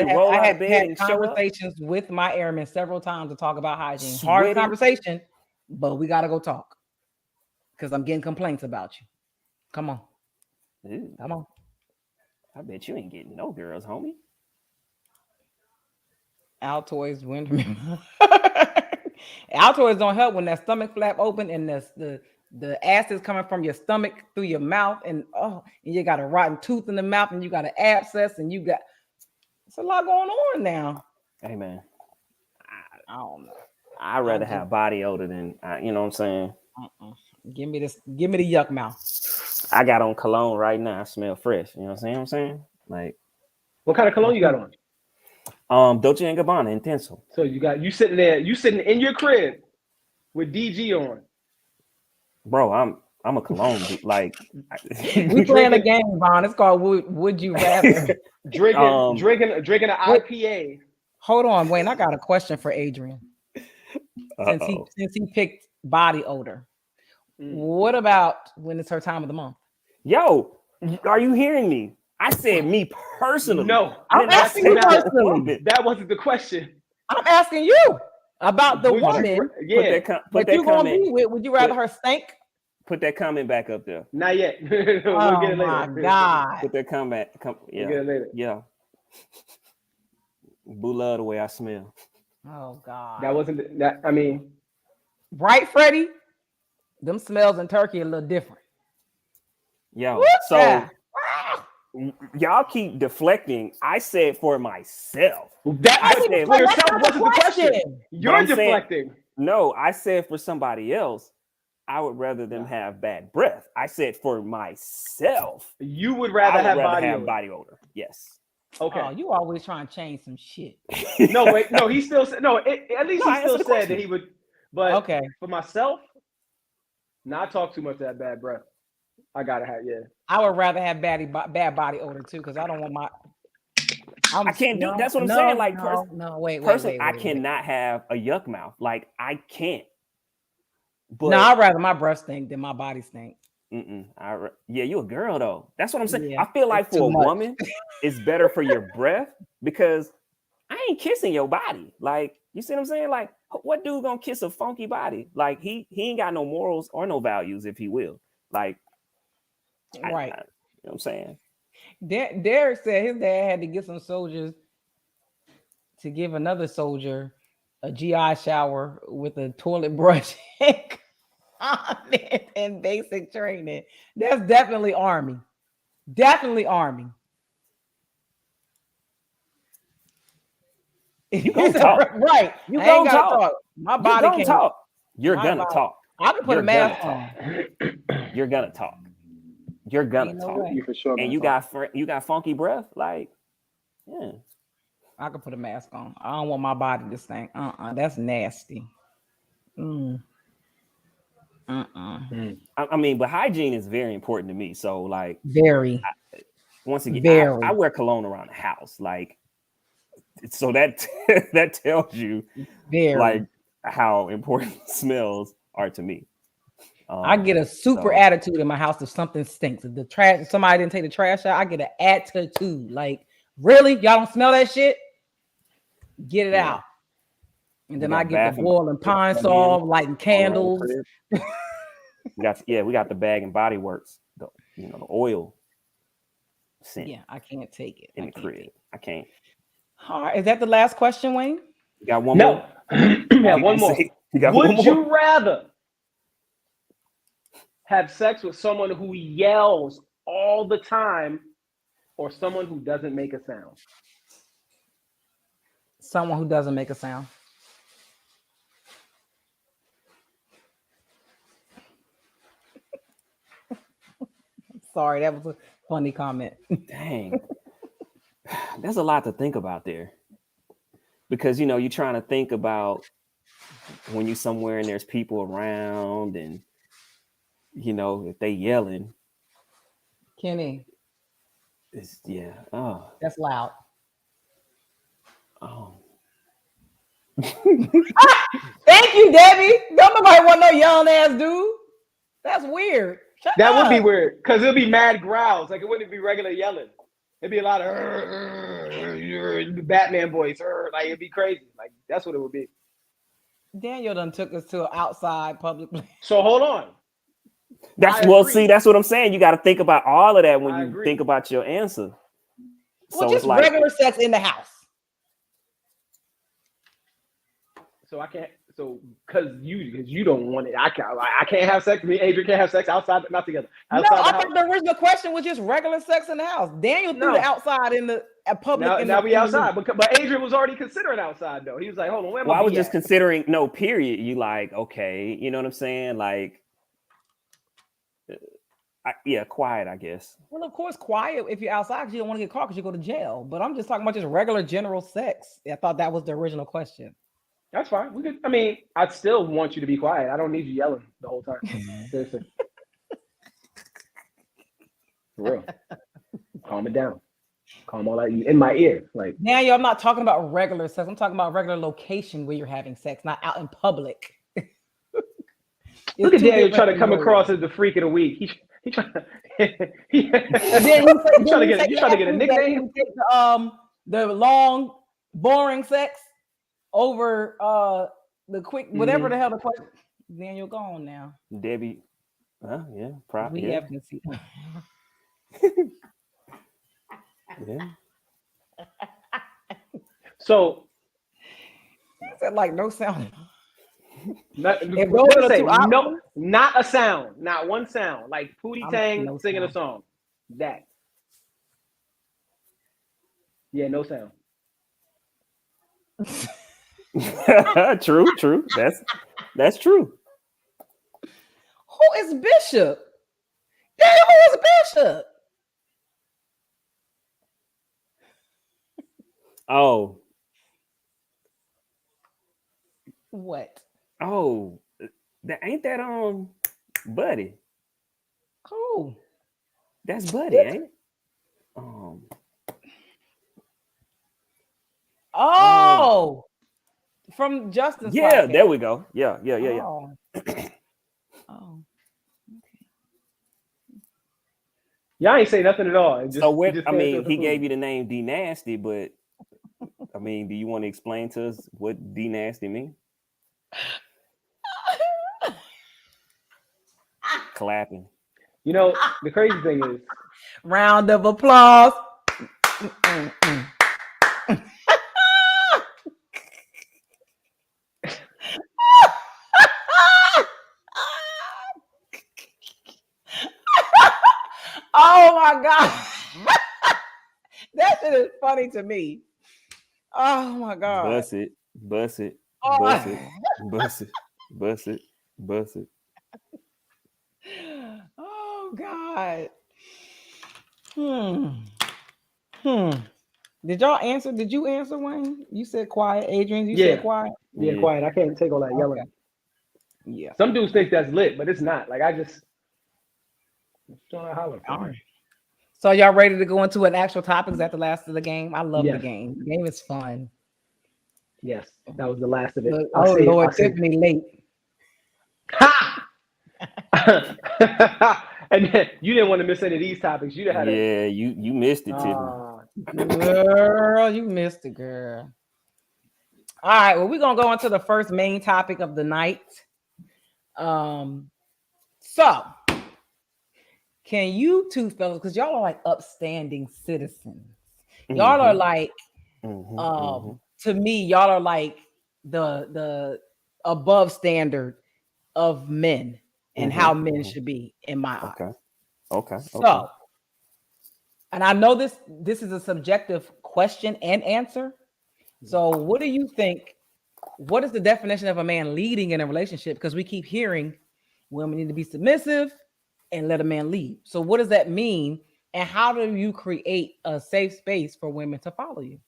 had conversations with my airmen several times to talk about hygiene. Hard conversation, but we got to go talk because I'm getting complaints about you. Come on. Dude, come on. I bet you ain't getting no girls, homie. Altoids winter. Altoids don't help when that stomach flap open and the acid is coming from your stomach through your mouth, and you got a rotten tooth in the mouth, and you got an abscess, and you got it's a lot going on now. Hey man, I don't know. I'd rather have body odor than you know what I'm saying. Give me the yuck mouth. I got on cologne right now. I smell fresh. You know what I'm saying? Like, what kind of cologne you got on? Dolce & Gabbana Intenso. So you sitting in your crib with DG on. Bro, I'm a cologne dude. Like we playing a game, Vaughn. It's called Would You Rather. drinking an IPA. Hold on, Wayne. I got a question for Adrian. Since he picked body odor. What about when it's her time of the month? Yo, are you hearing me? I said me personally. No, I'm asking you personally. That wasn't the question. I'm asking you about the woman. Put that you gonna be with? Would you rather her stink? Put that comment back up there. Not yet. We'll get it later. My God. Put that comment. Yeah. We'll get it later. Yeah. Boo love the way I smell. Oh God. That wasn't that. I mean, right, Freddie? Them smells in Turkey a little different. Yo, y'all keep deflecting. I said for myself. That wasn't the question. You're deflecting. No, I said for somebody else, I would rather them have bad breath. I said for myself. You would rather have body odor. Yes. Okay. Oh, you always trying to change some shit. No, wait. No, he still said no. At least he still said that he would. But okay, for myself, not talk too much of that bad breath. I gotta have I would rather have bad body odor too, because I don't want my. I can't do. That's what I'm saying. Like, wait. I cannot have a yuck mouth. Like, I can't. But no, I'd rather my breath stink than my body stink. You a girl though. That's what I'm saying. Yeah, I feel like for a woman, it's better for your breath because I ain't kissing your body. Like, you see what I'm saying? Like, what dude gonna kiss a funky body? Like, he ain't got no morals or no values if he will. Like, right. You know what I'm saying? Derek said his dad had to get some soldiers to give another soldier a GI shower with a toilet brush and basic training. That's definitely Army. Definitely Army. You gonna talk. Right. You gonna talk. My body can't talk. You're gonna talk. I can put a mask on. You're gonna talk. You're gonna talk. You for sure. And you got funky breath. Like, yeah. I can put a mask on. I don't want my body to stink. That's nasty. I mean, but hygiene is very important to me. So, like, once again, I wear cologne around the house. Like, so that that tells you like how important smells are to me. I get a super attitude in my house if something stinks. If somebody didn't take the trash out, I get an attitude. Like, really? Y'all don't smell that shit? Get it out. And then I get the boiling pine saw, lighting candles. we got the Bag and Body Works, the oil scent. Yeah, I can't take it. In the crib. I can't. All right. Is that the last question, Wayne? You got one more? Yeah, one more. Would you rather have sex with someone who yells all the time or someone who doesn't make a sound? Someone who doesn't make a sound. Sorry, that was a funny comment. Dang. There's a lot to think about there. Because, you're trying to think about when you're somewhere and there's people around and, if they yelling. Kenny. Oh. That's loud. Oh. Thank you, Debbie. Don't nobody want no young ass dude. That's weird. Shut That up. would be weird because it'll be mad growls. Like it wouldn't be regular yelling. It'd be a lot of Batman voice. Like it'd be crazy. Like that's what it would be. Daniel done took us to an outside public place. So hold on. That's what I'm saying. You got to think about all of that when you think about your answer. Well, so just like, regular sex in the house. So I can't. So because you don't want it, I can't have sex. Me, Adrian can't have sex outside, not together. Outside I thought the original question was just regular sex in the house. Daniel threw the outside in the public. Now we outside, but Adrian was already considering outside though. He was like, hold on, where am I? Well, I was just considering no period. You like okay, you know what I'm saying? Like, quiet, I guess. Well, of course, quiet if you're outside because you don't want to get caught because you go to jail. But I'm just talking about just regular general sex. I thought that was the original question. That's fine. We could. I mean, I'd still want you to be quiet. I don't need you yelling the whole time. Seriously. For real. Calm it down. Calm all that in my ear. Like now, I'm not talking about regular sex. I'm talking about regular location where you're having sex, not out in public. Look at Daniel trying to come across as the freak of the week. He trying to get a nickname. The long, boring sex over the quick whatever the hell the question. Daniel, go on now. Debbie, yeah, probably. We have to see. Yeah. So is that like no sound? Not a sound, not one sound. Like Pootie Tang singing a song. That. Yeah, no sound. True. That's true. Who is Bishop? Damn, who is Bishop? Oh. What? Oh, ain't that Buddy? Who? That's Buddy, ain't it? From Justin's podcast. There we go. Yeah. Oh. Okay. Y'all ain't say nothing at all. He gave you the name D Nasty, but I mean, do you want to explain to us what D Nasty means? Clapping. You know, the crazy thing is, round of applause. Oh my God. That shit is funny to me. Oh my God. Bust it. Oh God. Did y'all answer? Did you answer, Wayne? You said quiet. Adrian, you said quiet? Yeah, quiet. I can't take all that yelling. Okay. Yeah. Some dudes think that's lit, but it's not. Like I'm trying to holler. All right. So y'all ready to go into an actual topic? Is that the last of the game? I love the game. The game is fun. Yes, that was the last of it. Lord, Tiffany late. Ha! And then you didn't want to miss any of these topics. You had you missed it, Tiffany. Girl, you missed it, girl. All right, well, we're gonna go into the first main topic of the night. So can you two fellas, because y'all are like upstanding citizens, y'all are like to me, y'all are like the above standard of men and how men should be in my eyes. Okay. So, and I know this is a subjective question and answer. So what do you think? What is the definition of a man leading in a relationship? Because we keep hearing women need to be submissive and let a man lead. So what does that mean? And how do you create a safe space for women to follow you?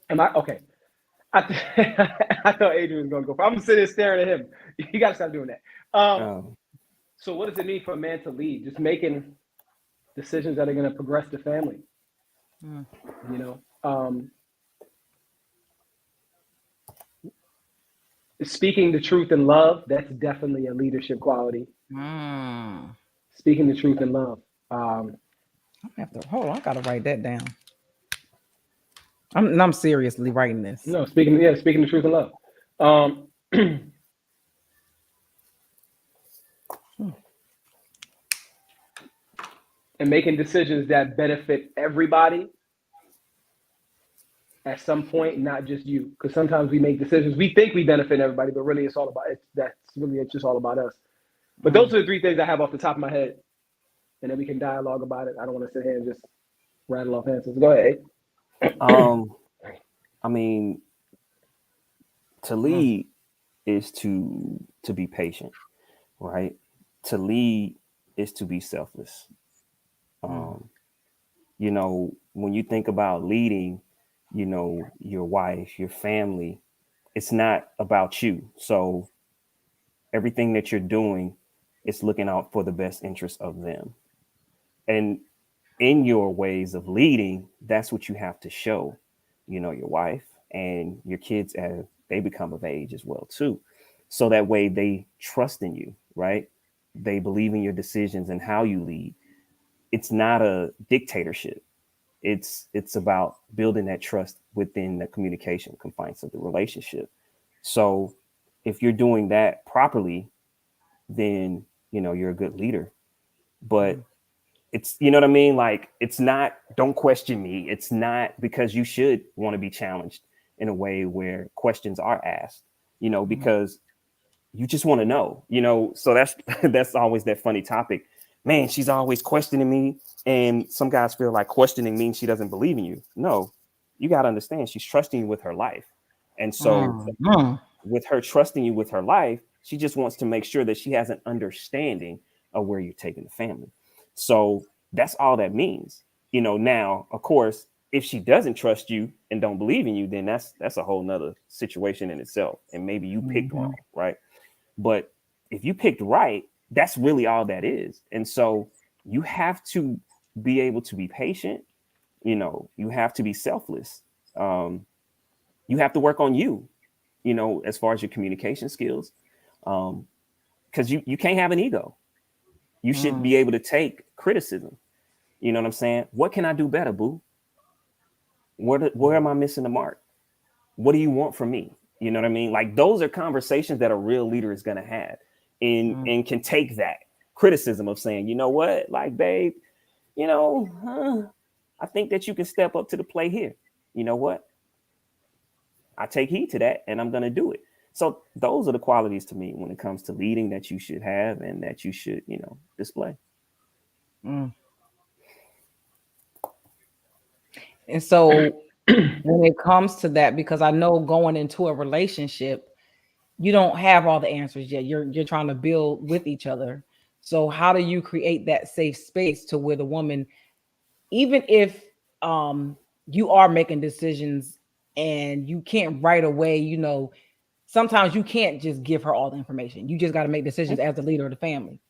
Am I okay? I thought Adrian was gonna go. I'm sitting there staring at him. You gotta stop doing that. So what does it mean for a man to lead? Just making decisions that are gonna progress the family. You know, speaking the truth in love, that's definitely a leadership quality. Speaking the truth in love. I have to hold on. I gotta write that down. I'm seriously writing this. No, speaking the truth in love. And making decisions that benefit everybody at some point, not just you. Because sometimes we make decisions, we think we benefit everybody, but really it's all about it. It's just all about us. But those are the three things I have off the top of my head. And then we can dialogue about it. I don't want to sit here and just rattle off answers. Go ahead. I mean, to lead is to be patient, right? To lead is to be selfless. You know, when you think about leading, you know, your wife, your family, it's not about you. So everything that you're doing is looking out for the best interest of them. And in your ways of leading, that's what you have to show, you know, your wife and your kids as they become of age as well, too. So that way they trust in you, right? They believe in your decisions and how you lead. It's not a dictatorship. It's about building that trust within the communication confines of the relationship. So if you're doing that properly, then, you know, you're a good leader. But it's, you know what I mean? Like, it's not, don't question me. It's not, because you should want to be challenged in a way where questions are asked, you know, because you just want to know, you know. So that's always that funny topic. Man, she's always questioning me. And some guys feel like questioning means she doesn't believe in you. No, you got to understand, she's trusting you with her life. And so with her trusting you with her life, she just wants to make sure that she has an understanding of where you're taking the family. So that's all that means. You know, now, of course, if she doesn't trust you and don't believe in you, then that's a whole nother situation in itself. And maybe you picked wrong, right? But if you picked right, that's really all that is. And so you have to be able to be patient. You know, you have to be selfless. You have to work on you, you know, as far as your communication skills, because you can't have an ego. You should be able to take criticism. You know what I'm saying? What can I do better, boo? Where am I missing the mark? What do you want from me? You know what I mean? Like, those are conversations that a real leader is going to have and can take that criticism of saying, you know what, like, babe, you know, I think that you can step up to the plate here. You know what? I take heed to that and I'm going to do it. So those are the qualities to me when it comes to leading that you should have and that you should, you know, display. And so when it comes to that, because I know going into a relationship, you don't have all the answers yet. You're trying to build with each other. So how do you create that safe space to where the woman, even if you are making decisions and you can't right away, you know, sometimes you can't just give her all the information. You just got to make decisions as the leader of the family.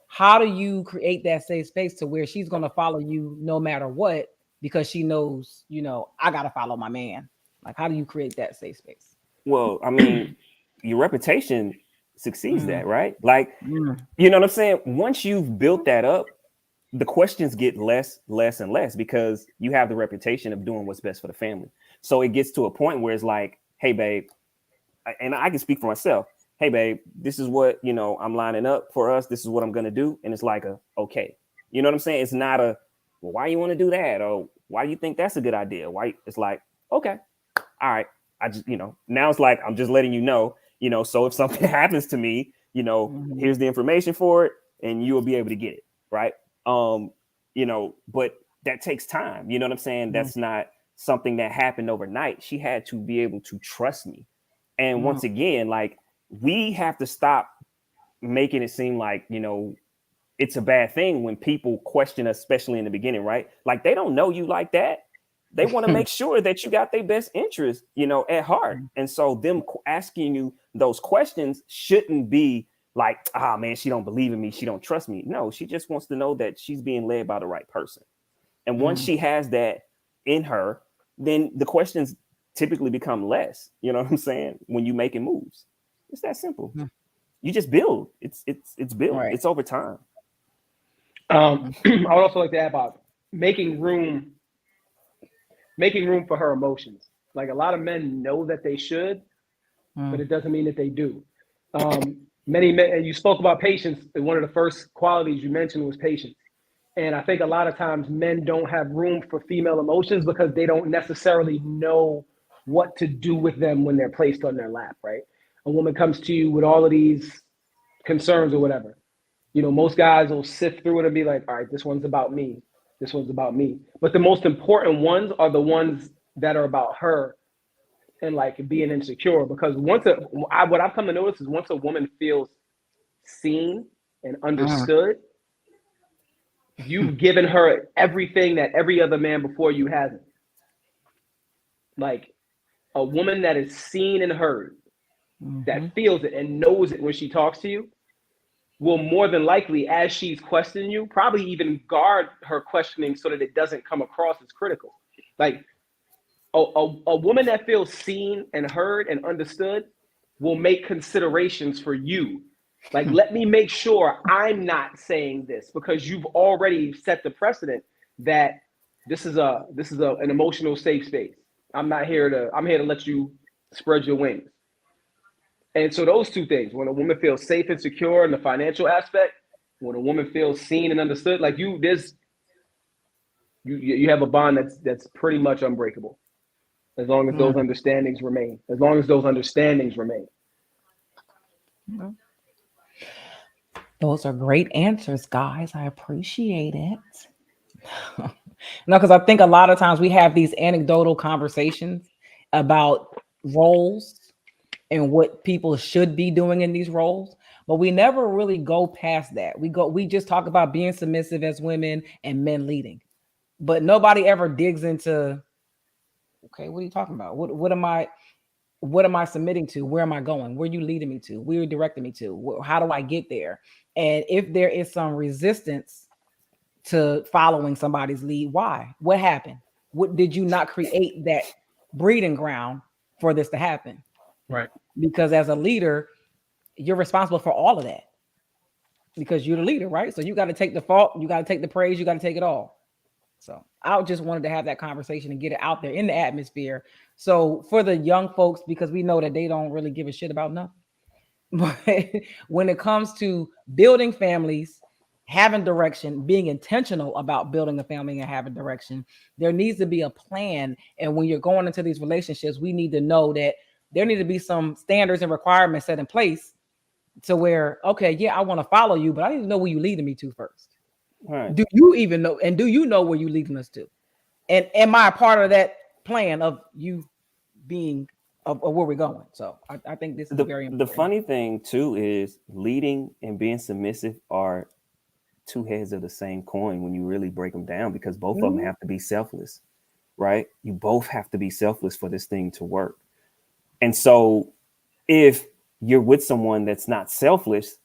How do you create that safe space to where she's going to follow you no matter what, because she knows, you know, I got to follow my man? Like, how do you create that safe space? Well, I mean, your reputation succeeds that, right? Like, you know what I'm saying? Once you've built that up, the questions get less and less because you have the reputation of doing what's best for the family. So it gets to a point where it's like, hey, babe, and I can speak for myself. Hey, babe, this is what, you know, I'm lining up for us. This is what I'm going to do. And it's like, okay. You know what I'm saying? It's not a, well, why you want to do that? Or why do you think that's a good idea? Why? It's like, okay, all right. I just, you know, now it's like, I'm just letting you know, so if something happens to me, you know, here's the information for it and you will be able to get it. Right. But that takes time. You know what I'm saying? That's not something that happened overnight. She had to be able to trust me. And once again, like, we have to stop making it seem like, you know, it's a bad thing when people question us, especially in the beginning, right? Like, they don't know you like that. They want to make sure that you got their best interest, at heart. And so them asking you those questions shouldn't be like, man, she don't believe in me. She don't trust me. No, she just wants to know that she's being led by the right person. And once she has that in her, then the questions typically become less. You know what I'm saying? When you making moves, it's that simple. You just build. It's built. Right. It's over time. I would also like to add about making room for her emotions. Like a lot of men know that they should, but it doesn't mean that they do. Many men, and you spoke about patience, and one of the first qualities you mentioned was patience. And I think a lot of times men don't have room for female emotions because they don't necessarily know what to do with them when they're placed on their lap, right? A woman comes to you with all of these concerns or whatever. Most guys will sift through it and be like, all right, this one's about me. This one's about me. But the most important ones are the ones that are about her and like being insecure. Because what I've come to notice is once a woman feels seen and understood, you've given her everything that every other man before you hasn't. Like a woman that is seen and heard, that feels it and knows it when she talks to you, will more than likely, as she's questioning you, probably even guard her questioning so that it doesn't come across as critical. Like a woman that feels seen and heard and understood will make considerations for you. Like, let me make sure I'm not saying this because you've already set the precedent that this is an emotional safe space. I'm here to let you spread your wings. And so those two things, when a woman feels safe and secure in the financial aspect, when a woman feels seen and understood, like you have a bond that's pretty much unbreakable. As long as those understandings remain. Those are great answers, guys. I appreciate it. No, because I think a lot of times we have these anecdotal conversations about roles and what people should be doing in these roles, but we never really go past that. We just talk about being submissive as women and men leading, but nobody ever digs into, okay, what are you talking about? What am I submitting to? Where am I going? Where are you leading me to? Where are you directing me to? How do I get there? And if there is some resistance to following somebody's lead, why? What happened? What did you not create that breeding ground for this to happen? Right. Because as a leader, you're responsible for all of that because you're the leader, right? So you got to take the fault, you got to take the praise, you got to take it all. So I just wanted to have that conversation and get it out there in the atmosphere. So for the young folks, because we know that they don't really give a shit about nothing. But when it comes to building families, having direction, being intentional about building a family and having direction, there needs to be a plan. And when you're going into these relationships, we need to know that there need to be some standards and requirements set in place to where, okay, yeah, I want to follow you, but I need to know where you're leading me to first. Right. Do you even know? And do you know where you're leading us to? And am I a part of that plan of you being of where we're going? So I think this is very important. The funny thing too is leading and being submissive are two heads of the same coin when you really break them down, because both of them have to be selfless, right? You both have to be selfless for this thing to work. And so if you're with someone that's not selfless,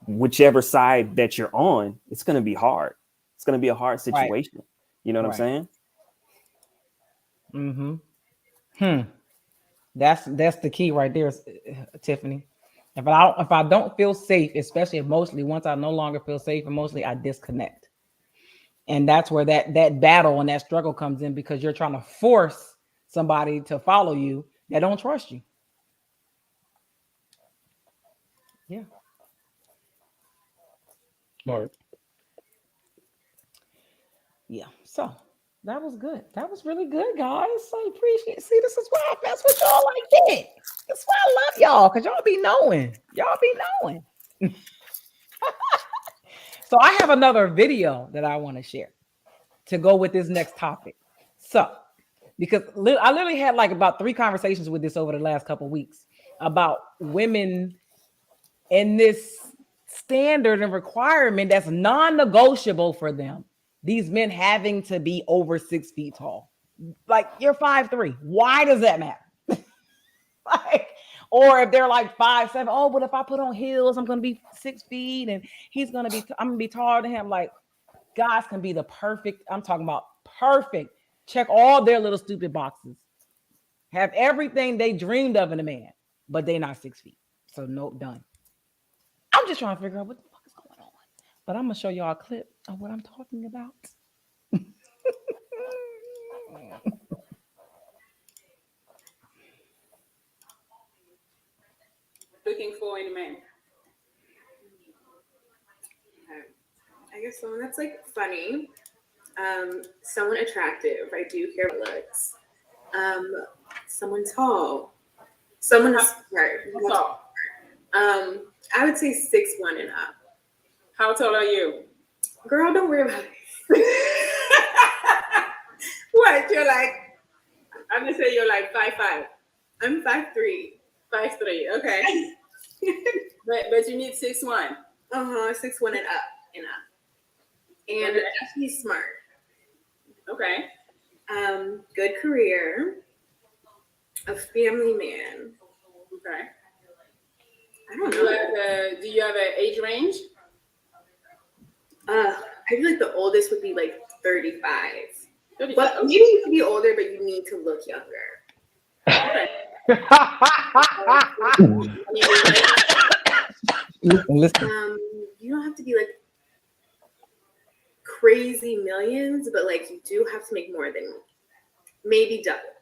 whichever side that you're on, it's going to be hard. It's going to be a hard situation. Right. You know what I'm saying? That's the key right there, Tiffany. If I don't feel safe, especially emotionally, once I no longer feel safe emotionally, I disconnect. And that's where that battle and that struggle comes in, because you're trying to force somebody to follow you that don't trust you. Yeah. Smart. Yeah. So that was good. That was really good, guys. I appreciate it. See, this is why I mess with y'all like that. That's why I love y'all, because y'all be knowing. So I have another video that I want to share to go with this next topic. So, because I literally had like about 3 conversations with this over the last couple of weeks about women and this standard and requirement that's non-negotiable for them. These men having to be over 6 feet tall. Like you're 5'3". Why does that matter? Like, or if they're like 5'7", oh, but if I put on heels, I'm gonna be 6 feet, and I'm gonna be taller than him. Like, guys can be the perfect. I'm talking about perfect. Check all their little stupid boxes. Have everything they dreamed of in a man, but they're not 6 feet. So nope, done. I'm just trying to figure out what the fuck is going on. But I'm gonna show y'all a clip of what I'm talking about. Looking for in a man. I guess someone that's like funny, someone attractive. I do care about looks. Someone tall. Someone smart. Tall. I would say 6'1" and up. How tall are you? Girl, don't worry about it. What? You're like, I'm gonna say you're like 5'5". I'm 5'3". 5'3". Okay. but you need 6'1". 6'1" and up. And he's smart. Okay. Good career. A family man. Okay. I don't know. Do you have an age range? I feel like the oldest would be like 35. 35. But maybe you can be older, but you need to look younger. Okay. Listen. You don't have to be like crazy millions, but like you do have to make more than maybe double.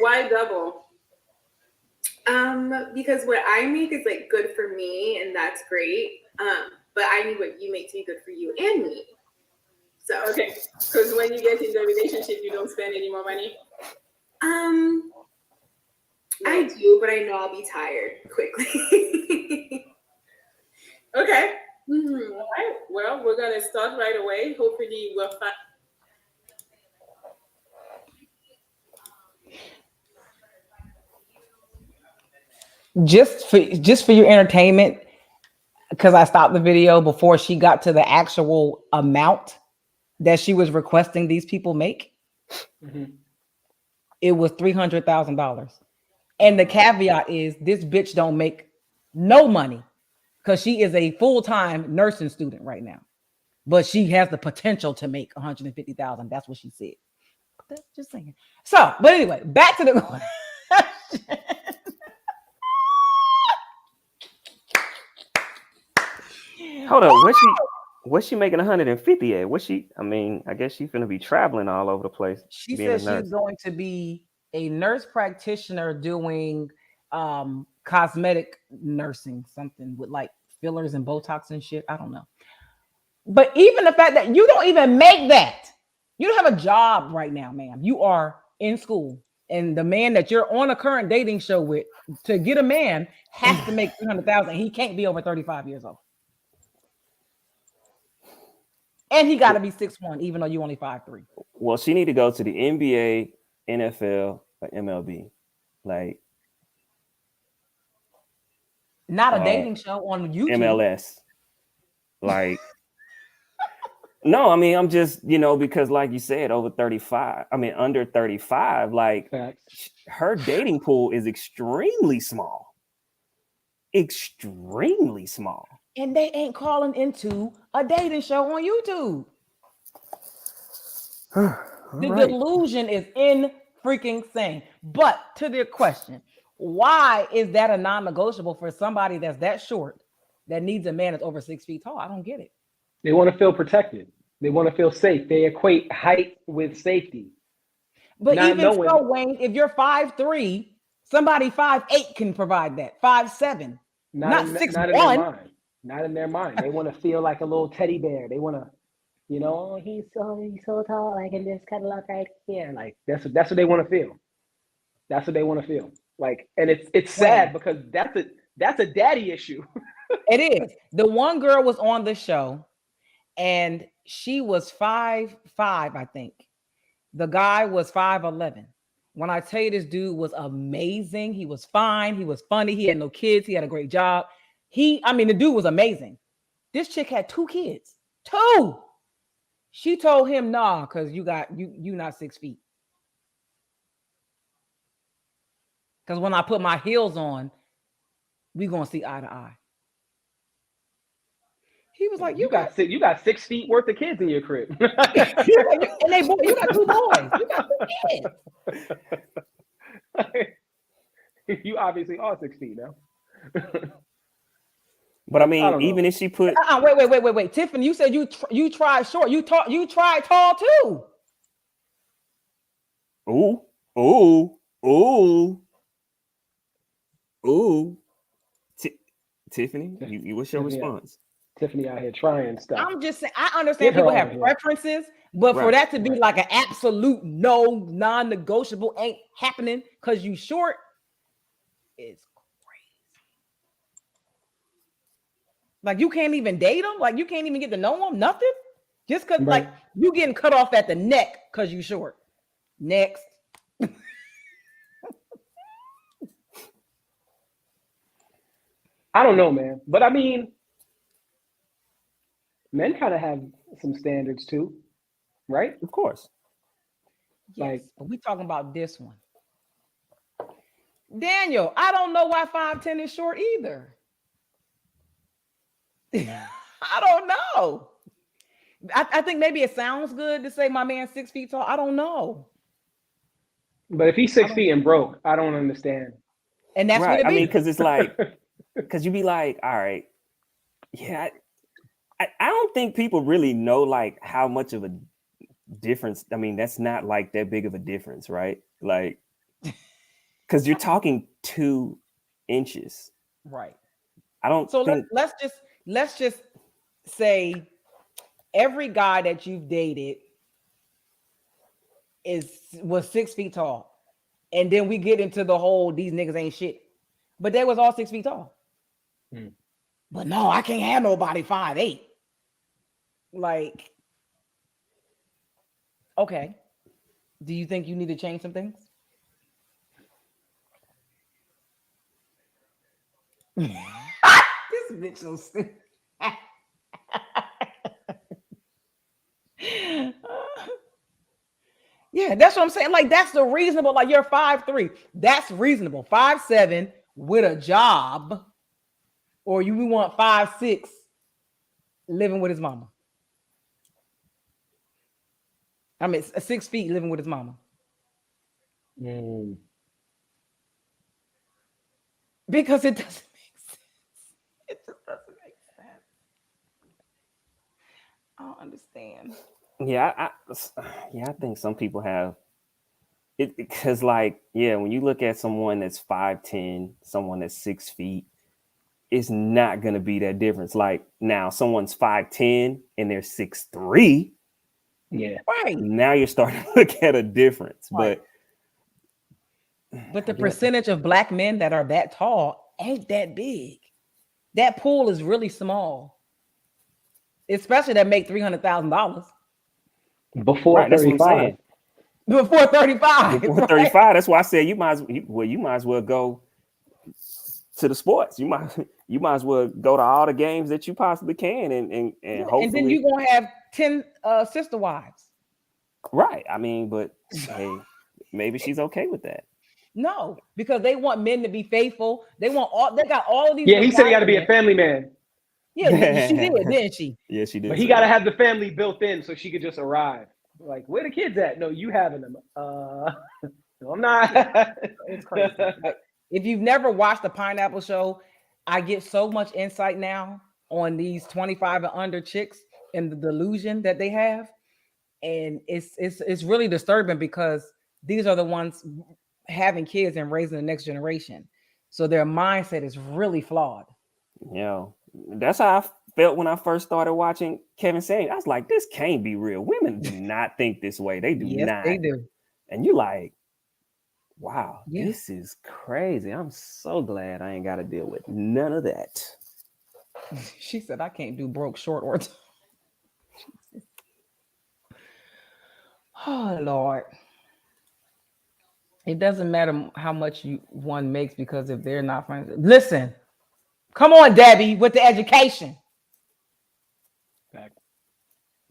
Why double? Because what I make is like good for me, and that's great. But I need what you make to be good for you and me. So okay, because when you get in the relationship, you don't spend any more money. I do, but I know I'll be tired quickly. Okay. Mm-hmm. All right. Well, we're gonna start right away. Hopefully, we'll find. Just for your entertainment, because I stopped the video before she got to the actual amount that she was requesting these people make. Mm-hmm. It was $300,000, and the caveat is this bitch don't make no money because she is a full-time nursing student right now, but she has the potential to make $150,000. That's what she said. That's just saying. So, but anyway, back to the question. Hold up, what's she making 150 at? I guess she's gonna be traveling all over the place. She says she's going to be a nurse practitioner doing cosmetic nursing, something with like fillers and Botox and shit. I don't know. But even the fact that you don't even make that, you don't have a job right now, ma'am. You are in school, and the man that you're on a current dating show with to get a man has to make $300,000. He can't be over 35 years old. And he got to be 6'1", even though you only 5'3". Well, she need to go to the NBA, NFL, or MLB. Like, not a dating show on YouTube. MLS. Like, no, I mean, I'm just, because like you said, under 35, like her dating pool is extremely small. Extremely small. And they ain't calling into a dating show on YouTube. The delusion is in freaking insane. But to their question, why is that a non-negotiable for somebody that's that short that needs a man that's over 6 feet tall? I don't get it. They want to feel protected. They want to feel safe. They equate height with safety. But even so, Wayne, if you're 5'3", somebody 5'8" can provide that. 5'7", not 6'1". Not in their mind. They want to feel like a little teddy bear. They want to, he's so tall. I can just cuddle up right here. Like that's what they want to feel. That's what they want to feel. Like, and it's sad because that's a daddy issue. It is. The one girl was on the show, and she was 5'5", I think. The guy was 5'11". When I tell you this dude was amazing, he was fine, he was funny, he had no kids, he had a great job. The dude was amazing. This chick had 2 kids. 2. She told him, nah, because you not 6 feet. Because when I put my heels on, we gonna see eye to eye. He was like, you got 6 feet worth of kids in your crib. And you got 2 boys. You got 2 kids. You obviously are 6 feet now. But I mean, even if she put wait. Tiffany, you said you tried short. You tried tall too. Tiffany, what's your response? Tiffany out here trying stuff. I'm just saying, I understand people have preferences, but for that to be like an absolute no, non-negotiable, ain't happening because you short, is crazy. Like you can't even date them, like you can't even get to know them, nothing. Just because like you getting cut off at the neck because you short. Next. I don't know, man. But I mean, men kind of have some standards too, right? Of course. Yes, but we talking about this one. Daniel, I don't know why 5'10" is short either. I don't know. I think maybe it sounds good to say my man's 6 feet tall. I don't know. But if he's 6 feet and broke, I don't understand. And that's what it be. I mean, because it's like, because you be like, all right, yeah, I don't think people really know like how much of a difference. I mean, that's not like that big of a difference, right? Like, because you're talking 2 inches, right? I don't. So think... let's just say every guy that you've dated was 6 feet tall, and then we get into the whole these niggas ain't shit, but they was all 6 feet tall. But no, I can't have nobody 5'8". Like, okay, do you think you need to change some things? This bitch so stupid. Yeah, that's what I'm saying. Like, that's the reasonable. Like, you're 5'3". That's reasonable. 5'7" with a job, or we want 5'6" living with his mama. I mean, 6 feet living with his mama. Because it doesn't make sense. It just doesn't make sense. I don't understand. Yeah, I think some people have it because, like, yeah, when you look at someone that's 5'10", someone that's 6 feet, it's not gonna be that difference. Like now, someone's 5'10" and they're 6'3". Yeah, right. Now you're starting to look at a difference, right. But the percentage of black men that are that tall ain't that big. That pool is really small, especially that make $300,000 before 35. Before 35. Before 35. That's why I said you might as well go to the sports. You might as well go to all the games that you possibly can, and hopefully, and then you're gonna have 10 sister wives. Right. I mean, but hey, maybe she's okay with that. No, because they want men to be faithful. They got all of these. Yeah, he said he got to be a family man. Yeah, she did, didn't she? Yeah, she did. But he got to have the family built in so she could just arrive. Like, where the kids at? No, you having them. No, I'm not. It's crazy. Like, if you've never watched the Pineapple Show, I get so much insight now on these 25 and under chicks and the delusion that they have. And it's really disturbing because these are the ones having kids and raising the next generation. So their mindset is really flawed. Yeah, that's how I felt when I first started watching Kevin Samuels. I was like, this can't be real. Women do not think this way. They do not. They do. And you're like, wow, this is crazy. I'm so glad I ain't got to deal with none of that. She said, I can't do broke, short, or oh, Lord. It doesn't matter how much one makes because if they're not friends. Listen, come on, Debbie, with the education. Fact.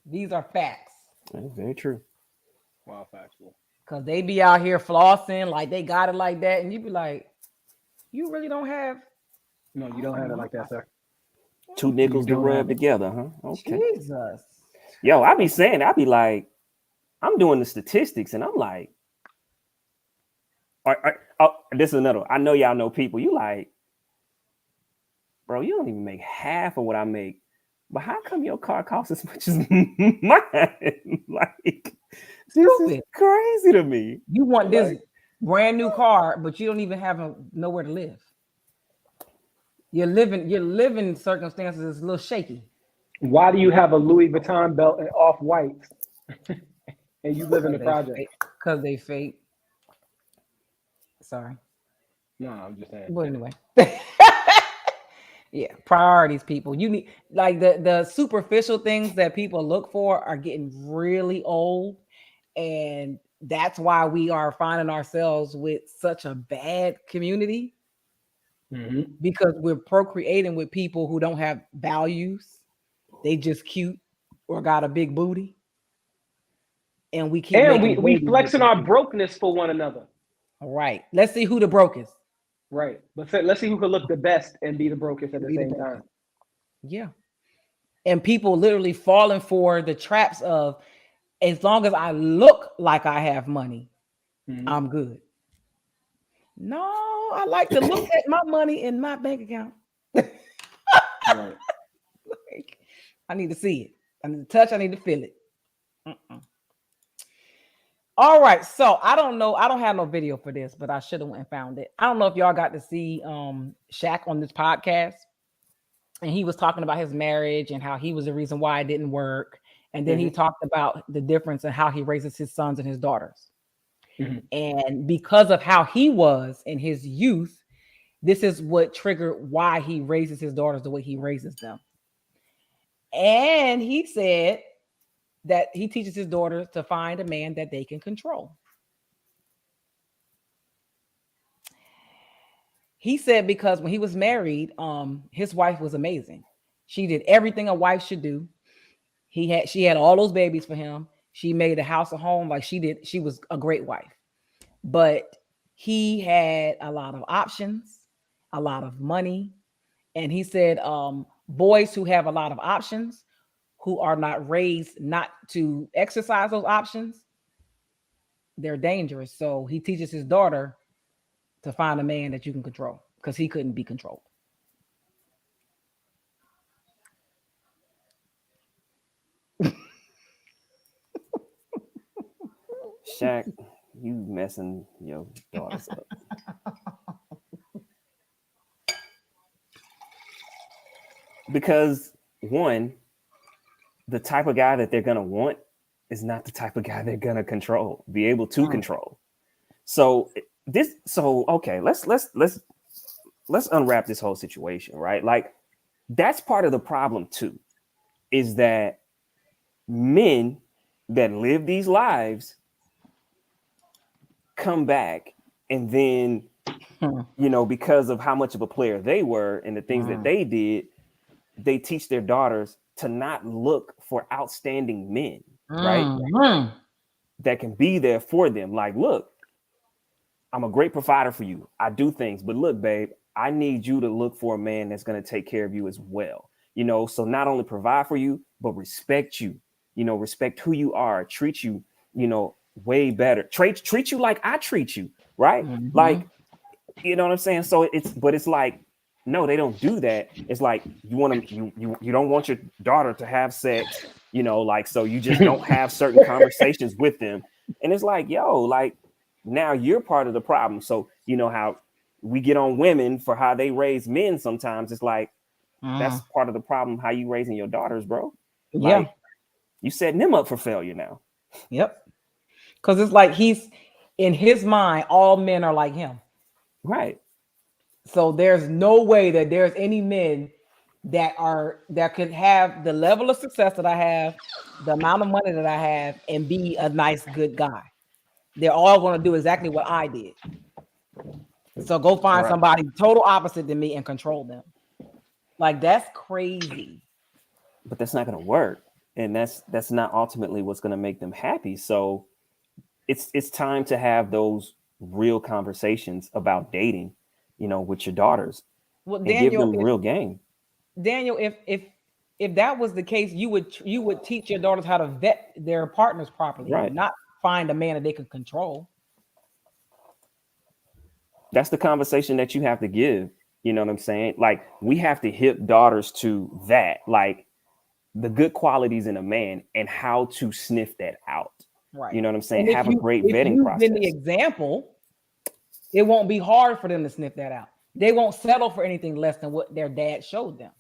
These are facts. That's very true. Wow, factual. Because they be out here flossing like they got it like that, and you be like, you really don't have. No, you don't have it like that, sir. Two nickels to don't rub have it. together, huh? Okay. Jesus. Yo, I be saying, I be like, I'm doing the statistics, and I'm like, oh, this is another one. I know y'all know people. You like, bro, you don't even make half of what I make. But how come your car costs as much as mine? Like, this is crazy to me. You want this brand new car, but you don't even have nowhere to live. Your living circumstances is a little shaky. Why do you have a Louis Vuitton belt and off-white and you live in the project? Because they fake. Sorry. No, I'm just saying. But anyway. Yeah, priorities, people. You need like the superficial things that people look for are getting really old. And that's why we are finding ourselves with such a bad community. Mm-hmm. Because we're procreating with people who don't have values. They just cute or got a big booty. And we keep we flexing our brokenness for one another. All right. Let's see who the brokest. Right. But let's see who can look the best and be the brokest at the same time. Yeah. And people literally falling for the traps of, as long as I look like I have money, I'm good. No, I like to look at my money in my bank account. Right. Like, I need to see it. I need to touch. I need to feel it. All right. So I don't know. I don't have no video for this, but I should have went and found it. I don't know if y'all got to see Shaq on this podcast. And he was talking about his marriage and how he was the reason why it didn't work. And then he talked about the difference in how he raises his sons and his daughters. And because of how he was in his youth, this is what triggered why he raises his daughters the way he raises them. And he said that he teaches his daughters to find a man that they can control. He said because when he was married, his wife was amazing. She did everything a wife should do. She had all those babies for him. She made a house a home like she did. She was a great wife. But he had a lot of options, a lot of money. And he said boys who have a lot of options, who are not raised not to exercise those options, they're dangerous. So he teaches his daughter to find a man that you can control because he couldn't be controlled. Shaq, you messing your daughters up. Because one, the type of guy that they're gonna want is not the type of guy they're gonna be able to control. So okay, let's unwrap this whole situation, right? Like that's part of the problem too, is that men that live these lives come back and then, because of how much of a player they were and the things that they did, they teach their daughters to not look for outstanding men, right? That can be there for them. Like, look, I'm a great provider for you. I do things, but look, babe, I need you to look for a man that's going to take care of you as well. So not only provide for you, but respect you, respect who you are, treat you, way better. Treat you like I treat you, right? Like, you know what I'm saying? So it's like, no, they don't do that. It's like you don't want your daughter to have sex, so you just don't have certain conversations with them. And it's like, yo, like now you're part of the problem. So how we get on women for how they raise men sometimes. It's like that's part of the problem, how you raising your daughters, bro. Like, you setting them up for failure now. Yep. Because it's like he's in his mind, all men are like him. Right. So there's no way that there's any men that could have the level of success that I have, the amount of money that I have, and be a nice, good guy. They're all going to do exactly what I did. So go find somebody total opposite than me and control them. Like, that's crazy. But that's not going to work. and that's not ultimately what's going to make them happy. So it's time to have those real conversations about dating, with your daughters, Well, and give them real game. Daniel, if that was the case, you would teach your daughters how to vet their partners properly, right? Not find a man that they can control. That's the conversation that you have to give. You know what I'm saying? Like, we have to hip daughters to that, like the good qualities in a man and how to sniff that out. Right. You know what I'm saying? And Have a great vetting process. If you've been the example, it won't be hard for them to sniff that out. They won't settle for anything less than what their dad showed them.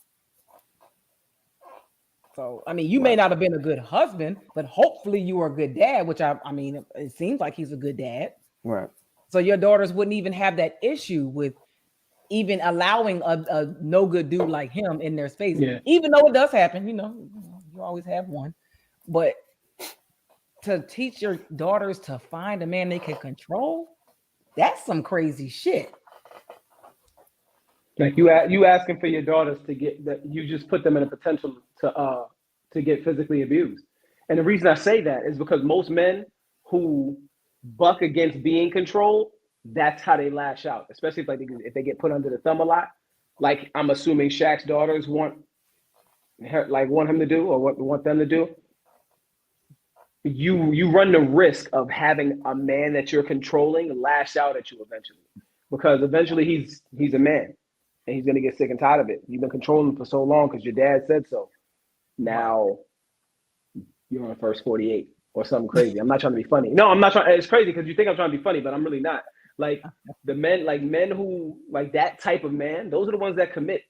So, I mean, you may not have been a good husband, but hopefully you were a good dad, which I mean, it seems like he's a good dad. Right. So your daughters wouldn't even have that issue with even allowing a no good dude like him in their space. Yeah. Even though it does happen, you always have one. But to teach your daughters to find a man they can control, that's some crazy shit. Like you asking for your daughters to get that, you just put them in a potential to get physically abused. And the reason I say that is because most men who buck against being controlled, that's how they lash out, especially if they get put under the thumb a lot. Like, I'm assuming Shaq's daughters want him to do, or want them to do. You run the risk of having a man that you're controlling lash out at you eventually, because eventually he's a man and he's gonna get sick and tired of it. You've been controlling him for so long because your dad said so. Now you're on the first 48 or something crazy. I'm not trying to be funny. No, I'm not trying. It's crazy because you think I'm trying to be funny, but I'm really not. Like, the men who, like, that type of man, those are the ones that commit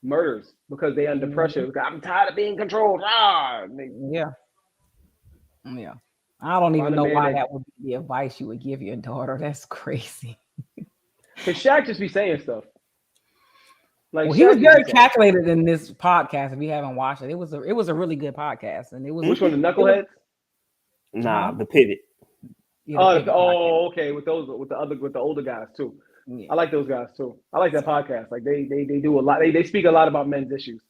murders because they under pressure. I'm tired of being controlled. Yeah. I don't even know why that would be the advice you would give your daughter. That's crazy. Because Shaq just be saying stuff. Like, well, he was very calculated in this podcast. If you haven't watched it, it was a really good podcast, and it was. Which one, the Knuckleheads? Nah, the Pivot. Yeah, okay. With the older guys too. Yeah. I like those guys too. I like that podcast. Like, they do a lot. They speak a lot about men's issues.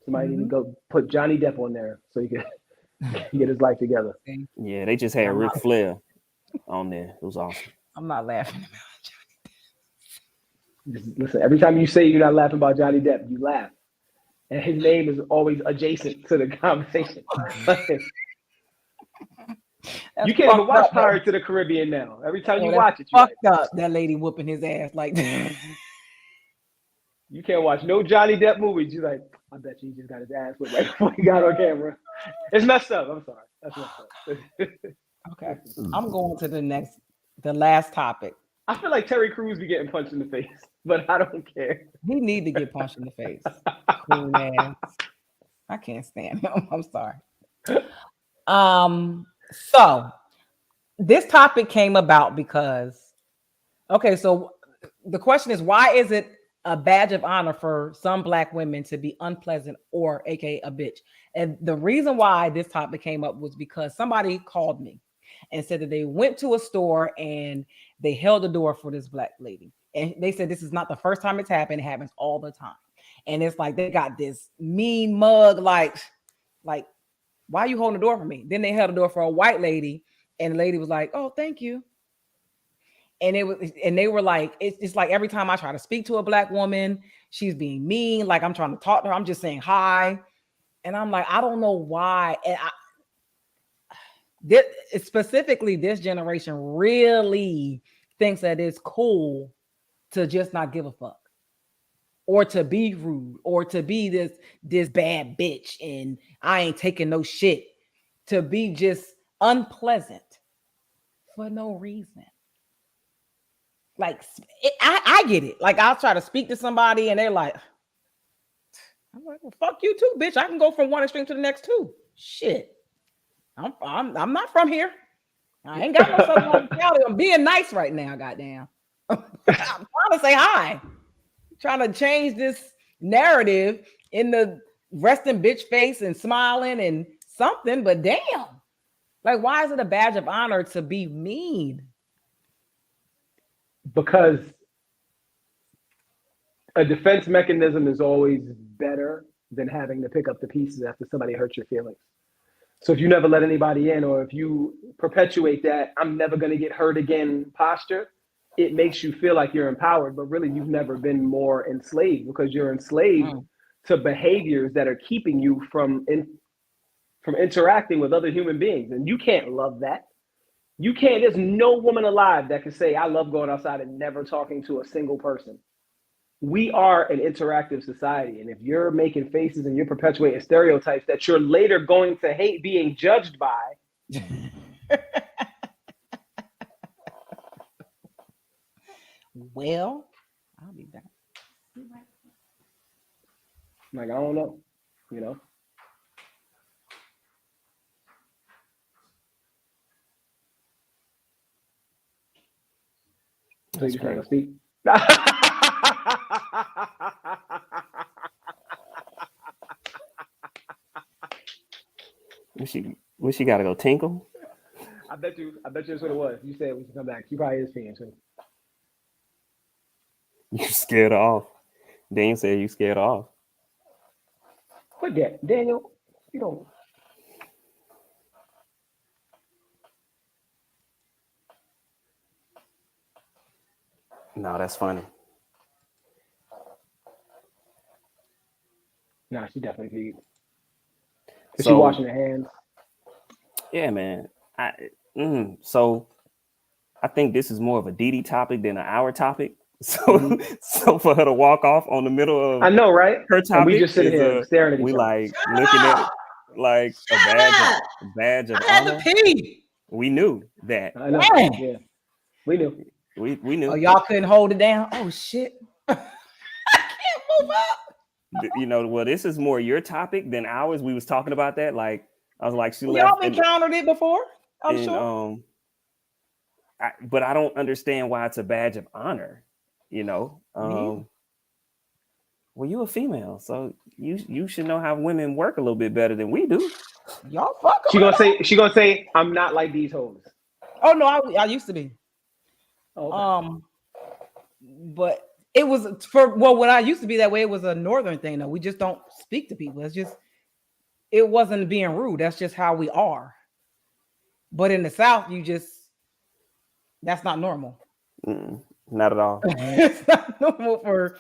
Somebody need to go put Johnny Depp on there so he can get his life together. Yeah, they just had Ric Flair on there. It was awesome. I'm not laughing about Johnny Depp. Listen, every time you say you're not laughing about Johnny Depp, you laugh, and his name is always adjacent to the conversation. You can't even watch Pirates of the Caribbean now. Every time you watch it, fucked up. That lady whooping his ass like that. You can't watch no Johnny Depp movies. You're like, I bet you he just got his ass whipped right before he got on camera. It's messed up. I'm sorry. That's messed up. Okay. I'm going to the last topic. I feel like Terry Crews be getting punched in the face, but I don't care. He need to get punched in the face. Cool ass. I can't stand him. I'm sorry. So this topic came about because, so the question is, why is it a badge of honor for some Black women to be unpleasant or aka a bitch? And the reason why this topic came up was because somebody called me and said that they went to a store and they held the door for this Black lady. And they said this is not the first time it's happened. It happens all the time. And it's like they got this mean mug, like why are you holding the door for me? Then they held the door for a white lady, and the lady was like, "Oh, thank you." And they were like, it's like every time I try to speak to a Black woman, she's being mean. Like, I'm trying to talk to her, I'm just saying hi, and I'm like, I don't know why. And specifically, this generation really thinks that it's cool to just not give a fuck, or to be rude, or to be this bad bitch, and I ain't taking no shit, to be just unpleasant for no reason. Like, I get it. Like, I'll try to speak to somebody, and they're like, I'm like, well, fuck you too, bitch. I can go from one extreme to the next too. Shit, I'm not from here. I ain't got no southern hospitality. I'm being nice right now, goddamn. I'm trying to say hi. Trying to change this narrative in the resting bitch face and smiling and something, but damn, like, why is it a badge of honor to be mean? Because a defense mechanism is always better than having to pick up the pieces after somebody hurts your feelings. So if you never let anybody in, or if you perpetuate that I'm never going to get hurt again posture, it makes you feel like you're empowered, but really you've never been more enslaved, because you're enslaved to behaviors that are keeping you from interacting with other human beings. And you can't love that. You can't, there's no woman alive that can say, I love going outside and never talking to a single person. We are an interactive society. And if you're making faces and you're perpetuating stereotypes that you're later going to hate being judged by. Well, I'll be back. Like, I don't know, you know. So you just want to speak? Wish she gotta go tinkle. I bet you that's what it was. You said we should come back. She probably is peeing too. You scared off. Daniel said you scared off. Quit that, Daniel. You don't. No, that's funny. Nah, she definitely peed. Is she washing her hands? Yeah, man. So I think this is more of a Dee topic than an hour topic. So, so for her to walk off on the middle of, I know, right? Her topic, and we just sitting here staring at each we other. Like looking at it like a badge of honor. Pee. We knew that. I know. Yeah, we knew. We knew. Oh, y'all couldn't hold it down. Oh shit! I can't move up. You know, well, this is more your topic than ours. We was talking about that. Like, I was like, y'all encountered it before. I'm sure. But I don't understand why it's a badge of honor. You know, well, you a female, so you should know how women work a little bit better than we do. Y'all fuck. She gonna say, I'm not like these hoes. Oh no, I used to be. Oh, okay. But it was when I used to be that way, it was a northern thing though. We just don't speak to people. It wasn't being rude. That's just how we are. But in the South, that's not normal. Not at all. It's not normal for.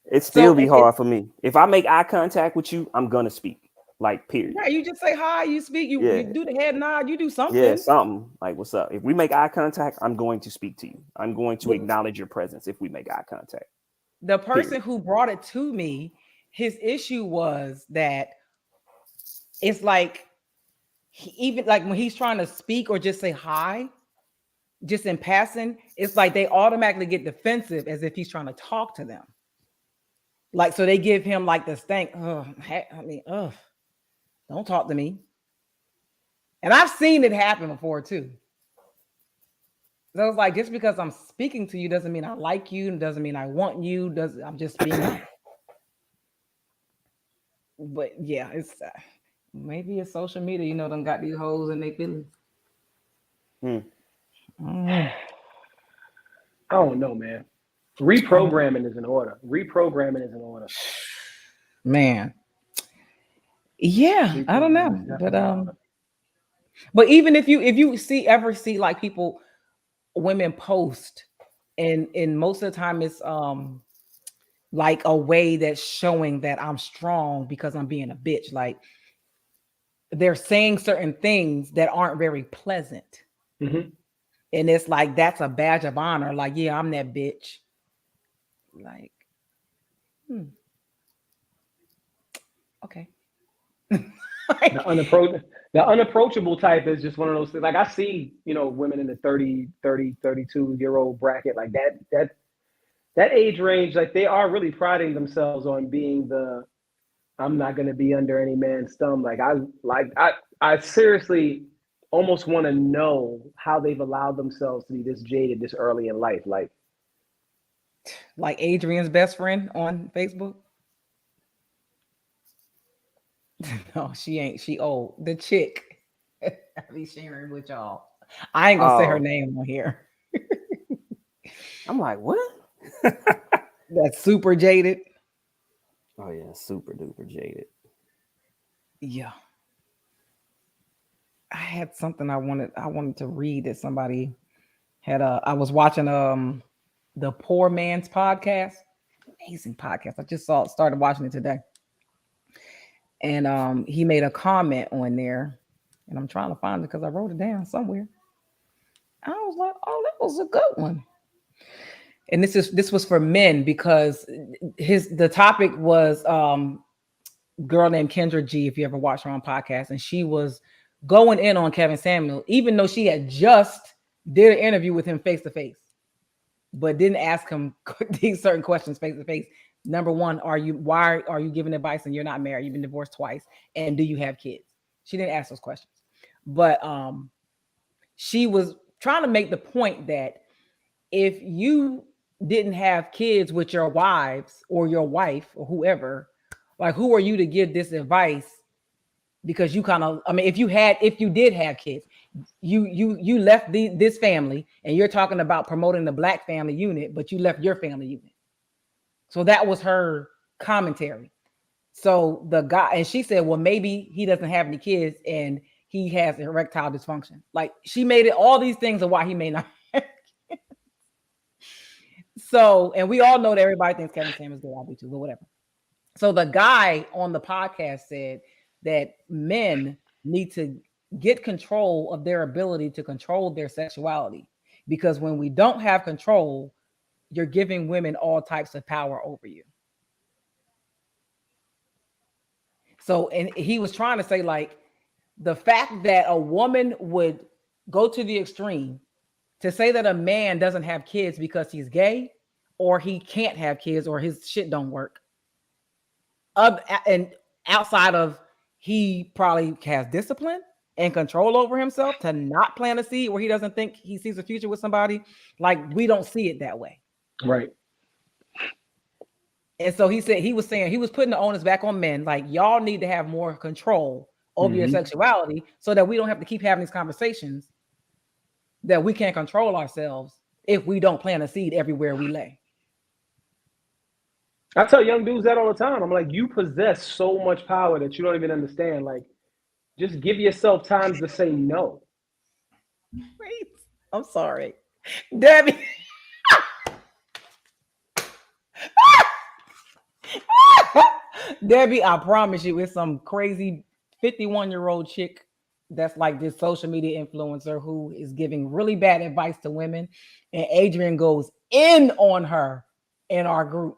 It still be hard for me. If I make eye contact with you, I'm gonna speak. Like, period. Yeah, you just say hi, you speak, you do the head nod, you do something. Yeah, something. Like, what's up? If we make eye contact, I'm going to speak to you. I'm going to acknowledge your presence if we make eye contact. The person who brought it to me, his issue was that it's like, even like when he's trying to speak or just say hi, just in passing, it's like they automatically get defensive as if he's trying to talk to them. Like, so they give him like the stank. Don't talk to me. And I've seen it happen before too. So it's like, just because I'm speaking to you doesn't mean I like you, and doesn't mean I want you. I'm just being. But yeah, it's maybe it's social media. You know, them got these hoes and they feelings. I don't know, man. Reprogramming is in order. Man. Yeah, I don't know, but even if you ever see like women post, and most of the time it's like a way that's showing that I'm strong because I'm being a bitch. Like, they're saying certain things that aren't very pleasant, and it's like that's a badge of honor. Like, yeah, I'm that bitch. Like, okay. The unapproachable type is just one of those things. Like, I see, women in the 30, 32-year-old bracket, like that age range, like they are really priding themselves on being I'm not going to be under any man's thumb. I seriously almost want to know how they've allowed themselves to be this jaded this early in life. Like Adrian's best friend on Facebook. No, she ain't. She old. The chick. I be sharing with y'all. I ain't gonna say her name on here. I'm like, what? That's super jaded. Oh yeah, super duper jaded. Yeah. I had something I wanted to read that somebody had. I was watching the Poor Man's Podcast, amazing podcast. I just started watching it today, and he made a comment on there, and I'm trying to find it because I wrote it down somewhere. I was like, oh, that was a good one. And this was for men because the topic was girl named Kendra G, if you ever watched her on podcast, and she was going in on Kevin Samuel, even though she had just did an interview with him face to face, but didn't ask him these certain questions face to face. Number one, why are you giving advice and you're not married? You've been divorced twice, and do you have kids? She didn't ask those questions, but she was trying to make the point that if you didn't have kids with your wives or your wife or whoever, like, who are you to give this advice? Because you kind of, I mean, if you did have kids, you left this family, and you're talking about promoting the Black family unit, but you left your family unit. So that was her commentary. So the guy, and she said, well, maybe he doesn't have any kids and he has erectile dysfunction. Like, she made it all these things of why he may not. So, and we all know that everybody thinks Kevin Samuel's good. I do too, but whatever. So the guy on the podcast said that men need to get control of their ability to control their sexuality, because when we don't have control, you're giving women all types of power over you. So, and he was trying to say, like, the fact that a woman would go to the extreme to say that a man doesn't have kids because he's gay, or he can't have kids, or his shit don't work. And outside of, he probably has discipline and control over himself to not plant a seed where he doesn't think he sees a future with somebody. Like, we don't see it that way. Right. And so he was putting the onus back on men. Like, y'all need to have more control over your sexuality so that we don't have to keep having these conversations that we can't control ourselves if we don't plant a seed everywhere we lay. I tell young dudes that all the time. I'm like, you possess so much power that you don't even understand. Like, just give yourself times to say no. Wait, I'm sorry, Debbie. Debbie, I promise you, it's some crazy 51-year-old chick that's like this social media influencer who is giving really bad advice to women, and Adrian goes in on her in our group.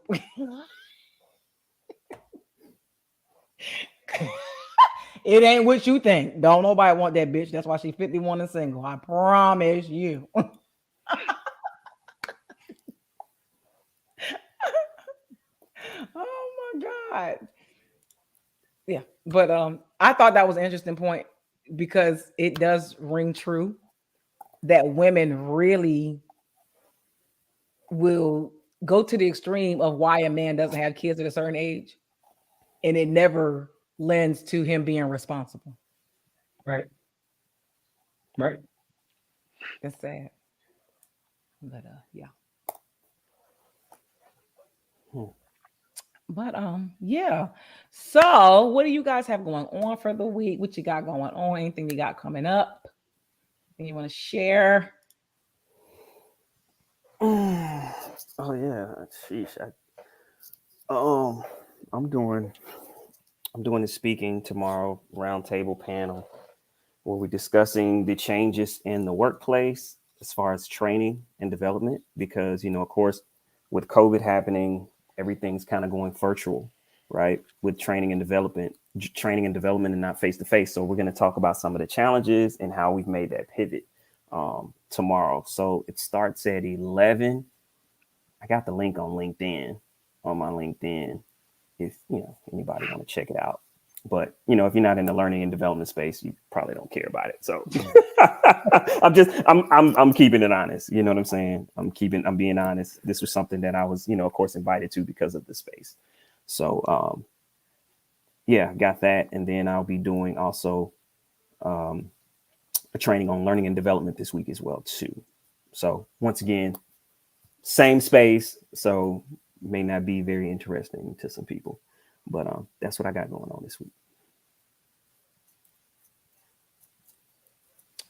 It ain't what you think. Don't nobody want that bitch. That's why she's 51 and single. I promise you. Oh my God. Yeah. But I thought that was an interesting point, because it does ring true that women really will go to the extreme of why a man doesn't have kids at a certain age, and it never lends to him being responsible. Right. That's sad. But yeah. But yeah. So what do you guys have going on for the week? What you got going on? Anything you got coming up? Anything you want to share? Oh yeah, sheesh. I'm doing a speaking tomorrow, roundtable panel, where we're discussing the changes in the workplace as far as training and development, because, you know, of course, with COVID happening, everything's kind of going virtual, right? With training and development and not face to face. So we're going to talk about some of the challenges and how we've made that pivot tomorrow. So it starts at 11. I got the link on LinkedIn, on my LinkedIn, if, you know, anybody want to check it out. But, you know, if you're not in the learning and development space, you probably don't care about it. So I'm keeping it honest. You know what I'm saying? I'm being honest. This was something that I was, you know, of course, invited to because of the space. So, yeah, got that. And then I'll be doing also a training on learning and development this week as well, too. So once again, same space. So may not be very interesting to some people. But that's what I got going on this week.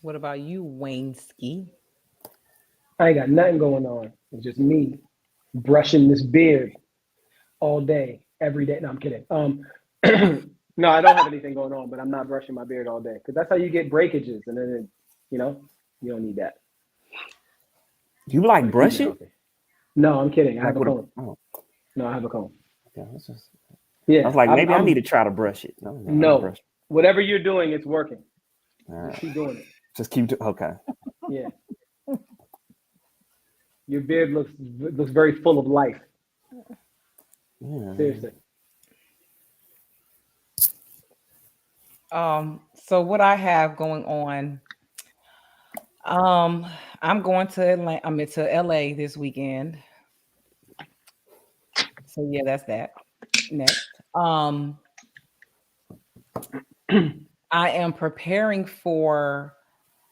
What about you, Wayne Ski? I ain't got nothing going on. It's just me brushing this beard all day, every day. No, I'm kidding. No, I don't have anything going on, but I'm not brushing my beard all day because that's how you get breakages, and then you don't need that. You like brush it? No, I'm kidding. I Like have a with a- comb. oh, No, I have a comb. okay, that's just- Yeah, I was like, maybe I I'm- need to try to brush it. No, No, brush it. whatever you're doing, it's working. All right. Just keep doing it. Just keep doing. Okay. Yeah. Your beard looks very full of life. Yeah. Seriously. So what I have going on, I'm going to Atlanta. I'm into LA this weekend. So yeah, that's that. Next. I am preparing for,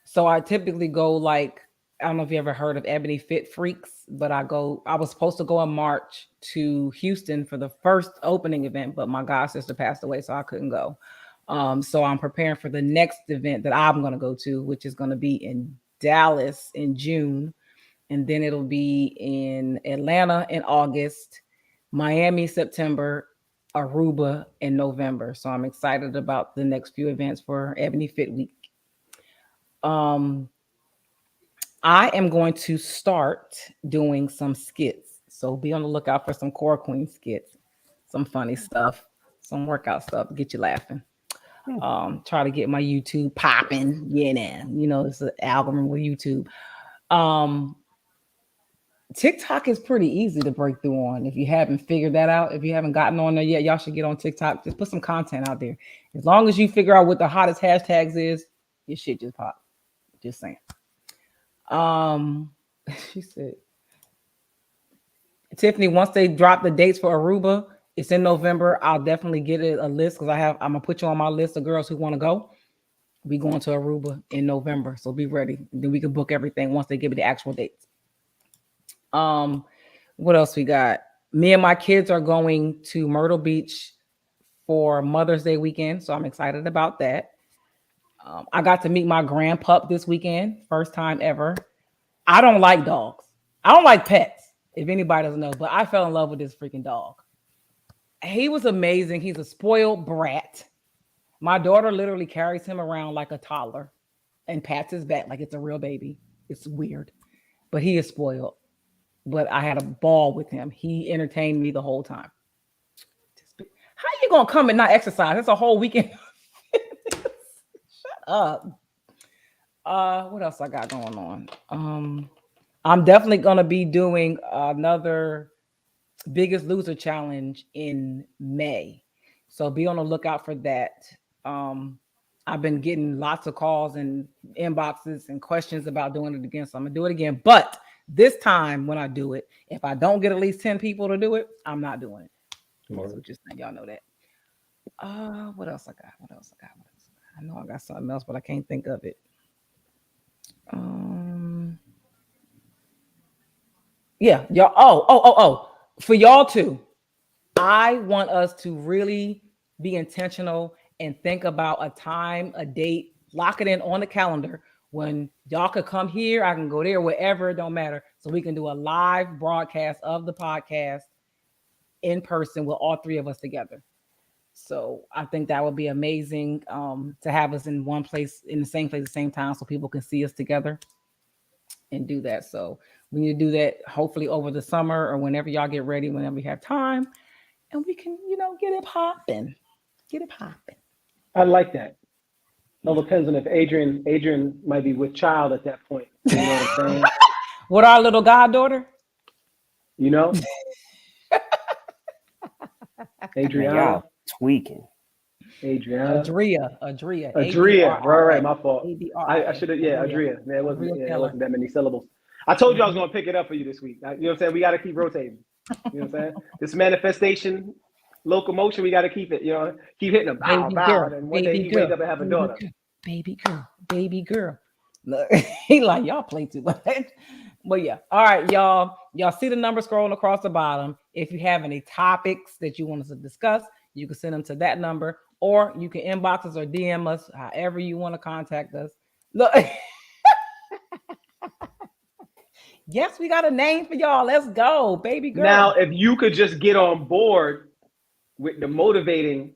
so I typically go like, I don't know if you ever heard of Ebony Fit Freaks, but I was supposed to go in March to Houston for the first opening event, but my god sister passed away, so I couldn't go. So I'm preparing for the next event that I'm going to go to, which is going to be in Dallas in June. And then it'll be in Atlanta in August, Miami, September, Aruba in November. So I'm excited about the next few events for Ebony Fit Week. I am going to start doing some skits. So be on the lookout for some Core Queen skits, some funny stuff, some workout stuff to get you laughing. Try to get my YouTube popping. It's an algorithm with YouTube. TikTok is pretty easy to break through on. If you haven't figured that out, if you haven't gotten on there yet, y'all should get on TikTok. Just put some content out there. As long as you figure out what the hottest hashtags is, your shit just pop. Just saying. She said, Tiffany, once they drop the dates for Aruba, it's in November. I'll definitely get it a list because I'm gonna put you on my list of girls who want to go. We going to Aruba in November, so be ready. Then we can book everything once they give me the actual dates. What else we got? Me and my kids are going to Myrtle Beach for Mother's Day weekend, so I'm excited about that. I got to meet my grandpup this weekend, first time ever. I don't like dogs. I don't like pets, if anybody doesn't know, but I fell in love with this freaking dog. He was amazing. He's a spoiled brat. My daughter literally carries him around like a toddler and pats his back like it's a real baby. It's weird, but he is spoiled. But I had a ball with him. He entertained me the whole time. How you gonna come and not exercise? It's a whole weekend. Shut up. What else I got going on? I'm definitely gonna be doing another Biggest Loser challenge in May. So be on the lookout for that. I've been getting lots of calls and inboxes and questions about doing it again. So I'm gonna do it again. But this time when I do it, if I don't get at least 10 people to do it, I'm not doing it. So just think y'all know that. What else I got? I know I got something else, but I can't think of it. Yeah, y'all. Oh. For y'all too. I want us to really be intentional and think about a time, a date, lock it in on the calendar when y'all could come here, I can go there, wherever, it don't matter. So we can do a live broadcast of the podcast in person with all three of us together. So I think that would be amazing to have us in one place, in the same place at the same time, so people can see us together and do that. So we need to do that hopefully over the summer or whenever y'all get ready, whenever we have time, and we can, get it popping. I like that. It all depends on if Adrian might be with child at that point. You know what I'm saying? With our little goddaughter? You know? Adriana. Y'all tweaking. Adriana. Adria. Right, my fault. I should have, Adria. Man, it wasn't that many syllables. I told you I was going to pick it up for you this week. You know what I'm saying? We got to keep rotating. You know what I'm saying? This manifestation, locomotion, we got to keep it, keep hitting them. Bow, and one day he wake up and have a daughter. Baby girl. Look, he like, y'all play too much. But yeah. All right, y'all. Y'all see the number scrolling across the bottom. If you have any topics that you want us to discuss, you can send them to that number, or you can inbox us or DM us, however you want to contact us. Look. Yes, we got a name for y'all. Let's go, baby girl. Now, if you could just get on board with the motivating,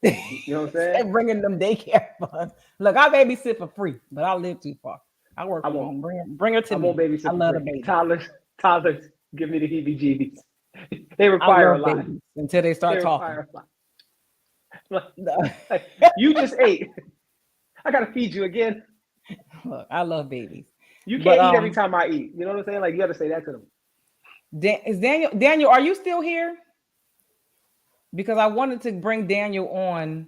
you know what I'm saying? And bringing them daycare funds. Look, I babysit for free, but I live too far. I work from home. Bring her to me. I won't babysit. I love the baby. Toddlers, give me the heebie-jeebies. They require a lot until they start talking. Like, you just ate. I gotta feed you again. Look, I love babies. You can't eat every time I eat. You know what I'm saying? Like, you got to say that to them. Is Daniel, are you still here? Because I wanted to bring Daniel on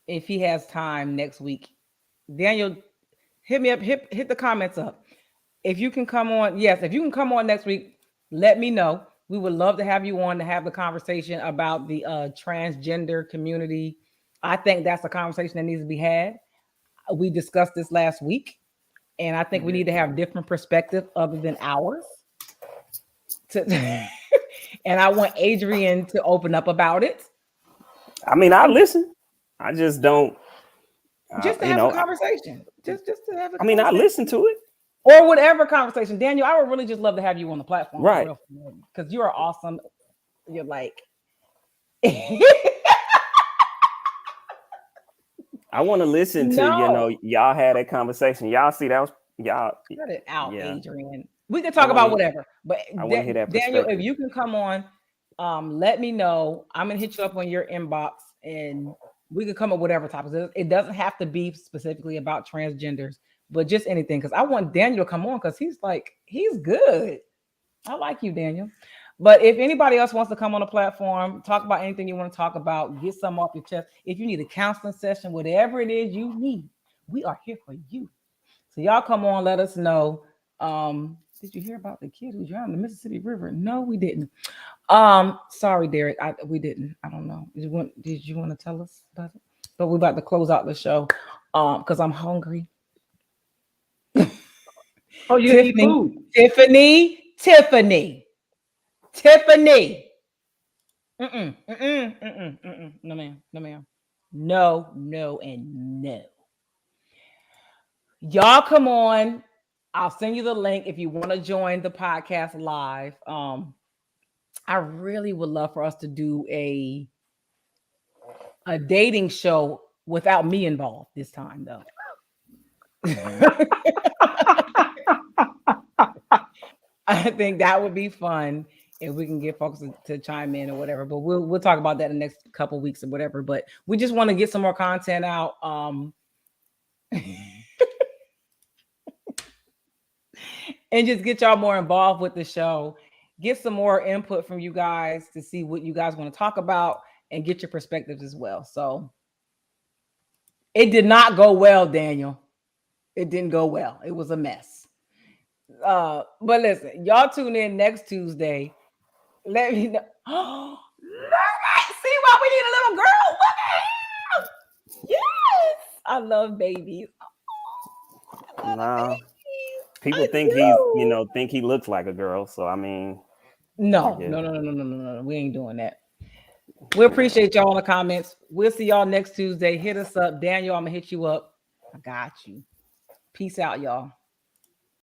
if he has time next week. Daniel, hit me up, hit the comments up. If you can come on, yes, if you can come on next week, let me know. We would love to have you on to have the conversation about the transgender community. I think that's a conversation that needs to be had. We discussed this last week, and I think we need to have different perspectives other than ours. And I want Adrian to open up about it. I mean, I listen. I just don't. Just to have a conversation. Just to have a conversation. I mean, I listen to it. Or whatever conversation. Daniel, I would really just love to have you on the platform. Right. Because you are awesome. You're like... I want to listen to, y'all had that conversation. Y'all see that was y'all. Cut it out, Adrian. We can talk about whatever. But I want to hear that Daniel, if you can come on, let me know. I'm gonna hit you up on your inbox, and we can come up with whatever topics. It doesn't have to be specifically about transgenders, but just anything. Because I want Daniel to come on because he's good. I like you, Daniel. But if anybody else wants to come on the platform, talk about anything you want to talk about, get something off your chest. If you need a counseling session, whatever it is you need, we are here for you. So y'all come on, let us know. Did you hear about the kid who drowned in the Mississippi River? No, we didn't. Sorry, Derek. We didn't. I don't know. Did you want to tell us about it? But we're about to close out the show because I'm hungry. Oh, you need food. Tiffany. No, ma'am. No, and no. Y'all come on. I'll send you the link if you want to join the podcast live. I really would love for us to do a dating show without me involved this time, though. I think that would be fun if we can get folks to chime in or whatever. But we'll talk about that in the next couple of weeks or whatever. But we just want to get some more content out. And just get y'all more involved with the show. Get some more input from you guys to see what you guys want to talk about and get your perspectives as well. So it did not go well, Daniel. It didn't go well. It was a mess. But listen, y'all tune in next Tuesday. Let me know. Oh, see why we need a little girl? Look at him. Yes, I love babies. No. People think he looks like a girl. So I mean, no. We ain't doing that. We appreciate y'all in the comments. We'll see y'all next Tuesday. Hit us up, Daniel. I'm gonna hit you up. I got you. Peace out, y'all.